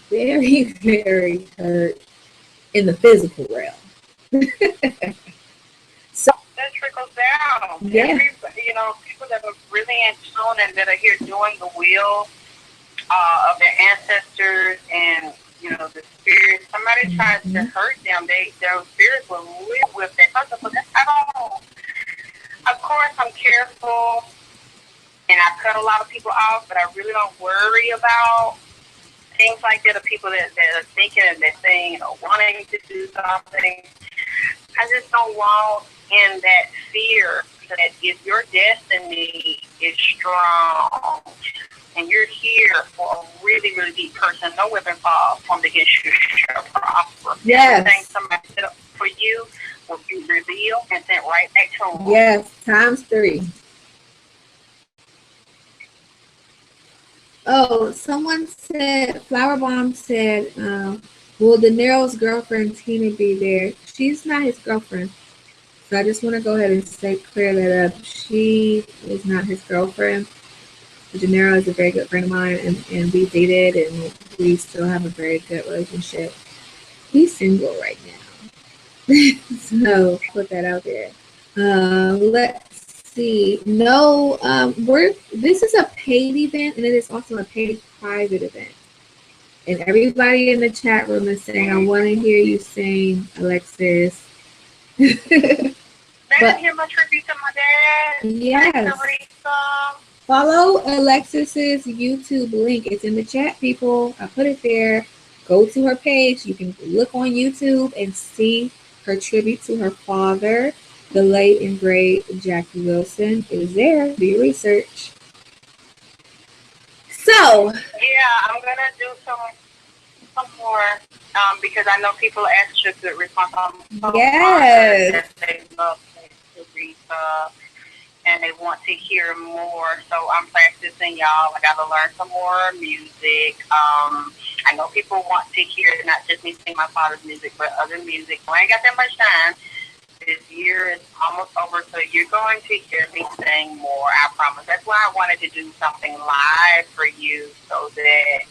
very, very hurt in the physical realm. So that trickles down. Yeah. You know, people that are really in tune and that are here doing the will of their ancestors and, you know, the spirits. Somebody tries to hurt them, their spirits will live with their husband. But I don't. Of course, I'm careful, and I cut a lot of people off, but I really don't worry about things like that. Of people that are thinking and they're saying or wanting to do something. I just don't walk in that fear that if your destiny is strong and you're here for a really, really deep person, no weapon formed against you shall prosper. Yes. Everything somebody set up for you will be revealed and sent right back to them. Yes, ×3. Oh, someone said, Flower Bomb said, will De Niro's girlfriend Tina be there? She's not his girlfriend. So I just want to go ahead and clear that up. She is not his girlfriend. De Niro is a very good friend of mine, and we dated, and we still have a very good relationship. He's single right now. So put that out there. Let's see. No, this is a paid event, and it is also a paid private event. And everybody in the chat room is saying, I want to hear you sing, Alexis. But hear my tribute to my dad. Yes. Follow Alexis's YouTube link. It's in the chat, people. I put it there. Go to her page. You can look on YouTube and see her tribute to her father, the late and great Jackie Wilson. It is there. Do your research. So. Yeah, I'm going to do some more because I know people ask you good response on yes. they love Teresa. and they want to hear more. So I'm practicing, y'all. I got to learn some more music. I know people want to hear not just me sing my father's music, but other music. I ain't got that much time. This year is almost over, so you're going to hear me sing more, I promise. That's why I wanted to do something live for you so that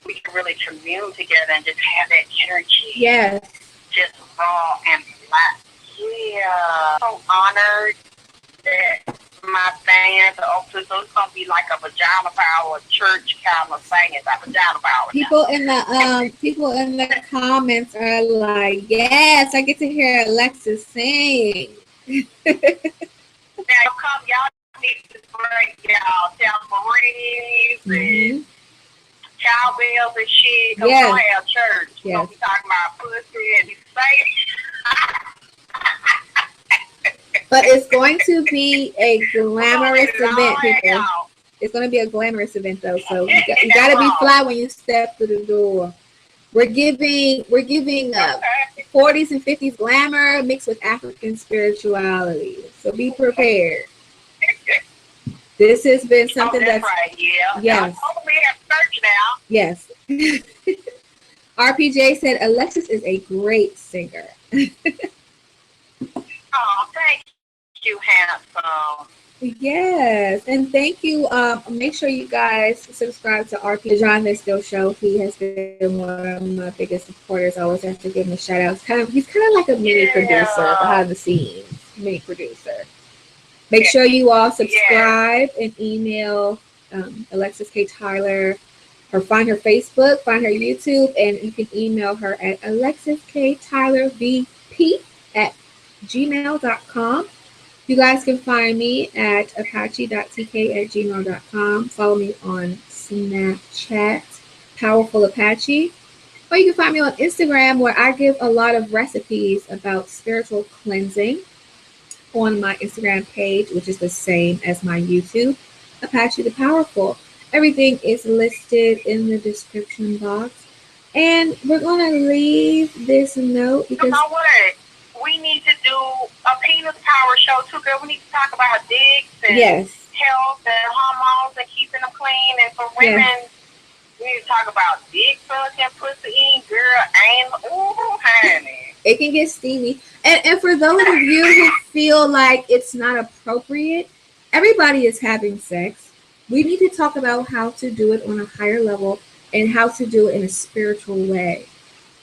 we can really commune together and just have that energy. Yes. Just raw and black. Yeah. So honored that my fans are up to, so it's going to be like a vagina power church kind of thing. It's like vagina power. People in the comments are like, yes, I get to hear Alexis sing. Now come, y'all need to break y'all tambourines and cowbells and shit. Because we're going to have church. We're going to be talking about pussy and but it's going to be a glamorous event, people. It's going to be a glamorous event, though. So you got to be fly when you step through the door. We're giving 40s and 50s glamour mixed with African spirituality. So be prepared. This has been something that's right. Yeah. Yes. We have church now. Yes. RPJ said Alexis is a great singer. Oh, thank you, handsome. Yes, and thank you. Make sure you guys subscribe to RP John Still Show. He has been one of my biggest supporters. I always have to give him a shout out. He's kind of like a mini producer behind the scenes, mini producer. Make sure you all subscribe and email Alexis K. Tyler, or find her Facebook, find her YouTube, and you can email her at alexiskttylervp@gmail.com. You guys can find me at apache.tk@gmail.com. Follow me on Snapchat, Powerful Apache. Or you can find me on Instagram, where I give a lot of recipes about spiritual cleansing on my Instagram page, which is the same as my YouTube, Apache the Powerful. Everything is listed in the description box. And we're going to leave this note because... You know what? We need to do a penis power show too, girl. We need to talk about dicks and health and hormones and keeping them clean. And for women, we need to talk about dick sucking, pussy eating, girl, and ooh, honey. It can get steamy. And for those of you who feel like it's not appropriate, everybody is having sex. We need to talk about how to do it on a higher level and how to do it in a spiritual way.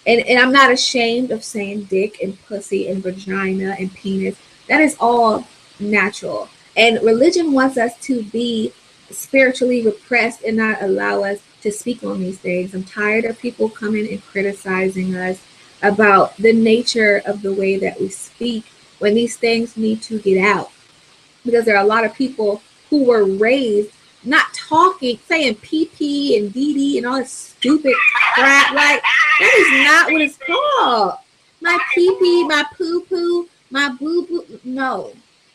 And I'm not ashamed of saying dick and pussy and vagina and penis. That is all natural. And religion wants us to be spiritually repressed and not allow us to speak on these things. I'm tired of people coming and criticizing us about the nature of the way that we speak when these things need to get out. Because there are a lot of people who were raised not talking, saying PP and DD and all this stupid crap. Like, that is not what it's called. My PP, my poo-poo, my boo-boo. No,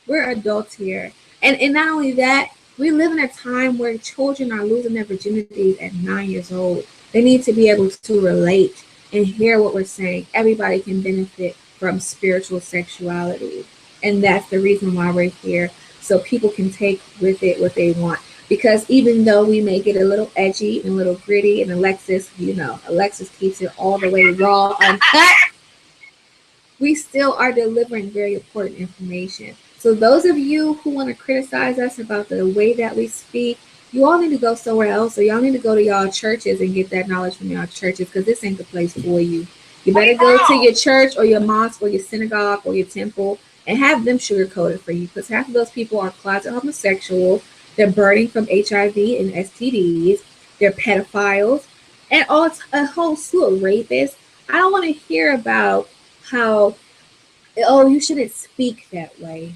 we're adults here. And not only that, we live in a time where children are losing their virginities at 9 years old. They need to be able to relate and hear what we're saying. Everybody can benefit from spiritual sexuality. And that's the reason why we're here. So people can take with it what they want. Because even though we may get a little edgy and a little gritty, and Alexis keeps it all the way raw, uncut, we still are delivering very important information. So those of you who want to criticize us about the way that we speak, you all need to go somewhere else, or y'all need to go to y'all churches and get that knowledge from y'all churches, because this ain't the place for you. You better go to your church or your mosque or your synagogue or your temple and have them sugarcoat it for you, because half of those people are closet homosexual. They're burning from HIV and STDs. They're pedophiles and a whole slew of rapists. I don't want to hear about how, you shouldn't speak that way.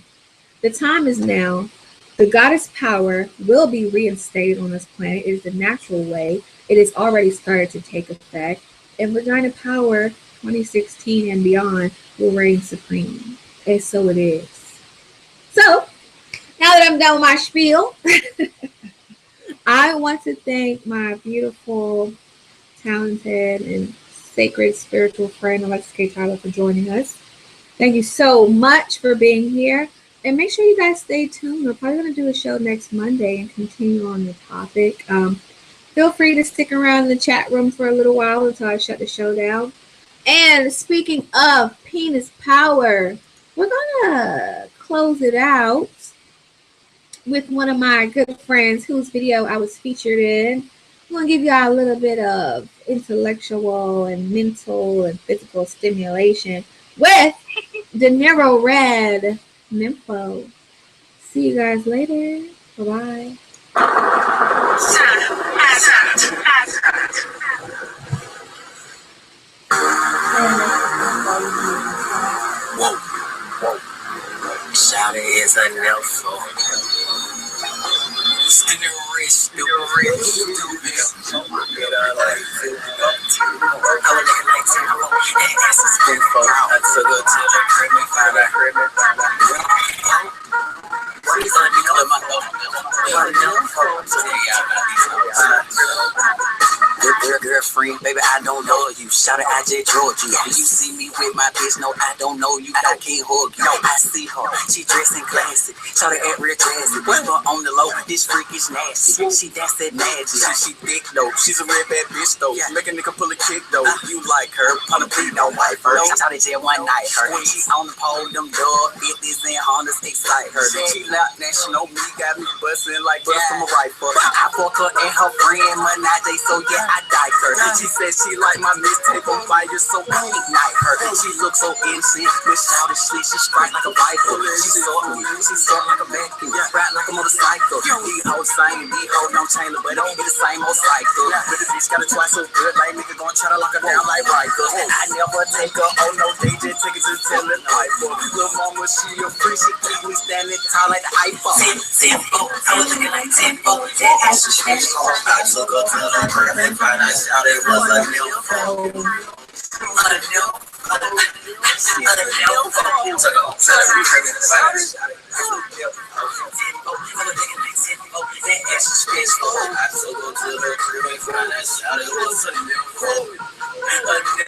The time is now. The goddess power will be reinstated on this planet. It is the natural way. It has already started to take effect. And vagina power 2016 and beyond will reign supreme. And so it is. So, now that I'm done with my spiel, I want to thank my beautiful, talented, and sacred spiritual friend, Alexis K. Tyler, for joining us. Thank you so much for being here. And make sure you guys stay tuned. We're probably going to do a show next Monday and continue on the topic. Feel free to stick around in the chat room for a little while until I shut the show down. And speaking of penis power, we're going to close it out with one of my good friends whose video I was featured in. I'm going to give y'all a little bit of intellectual and mental and physical stimulation with De Niro Red Nympho. See you guys later. Bye-bye. Whoa, whoa. Shout is a nympho. Still rich, still rich. I was looking like Timbo. That ass is big for. I took her to the crib and found out. Please let me clear my throat. Girlfriend, baby, I don't know you. Shout out, I just drove you. You see me with my bitch, no, I don't know you. I can't hug you. No, I see her. She dressing classy. Shout out at real classy. Whisper on the low, this freak is nasty. She dance that magic. She thick though. She's a real bad bitch though. Make a nigga pull a kick though. You like her, on the beat, don't wipe her. Shout out just one night her. She's on the pole, them dog 50s and Hondas excite her. She loud national, me got me bustin' like butter from a rifle. I fuck her and her friend Menage, so yeah, I die her. She said she like my mixtape on fire, so I ignite her. She looks so innocent, with shouted shit, she strike like a rifle. She sort like a vacuum, ride like a motorcycle. These hoes same, these hoes don't change, but it's the same old cycle. But the bitch got it twice so good, like nigga gon' try to lock her down like rifle. I never take her, oh no, they just take it to tell it piper. Lil' mama, she a freak, she keep me standing tall like the Eiffel. Tempo, I was looking like Tempo, that ass was special. I took her to the crib and found out it was a nympho. A nympho.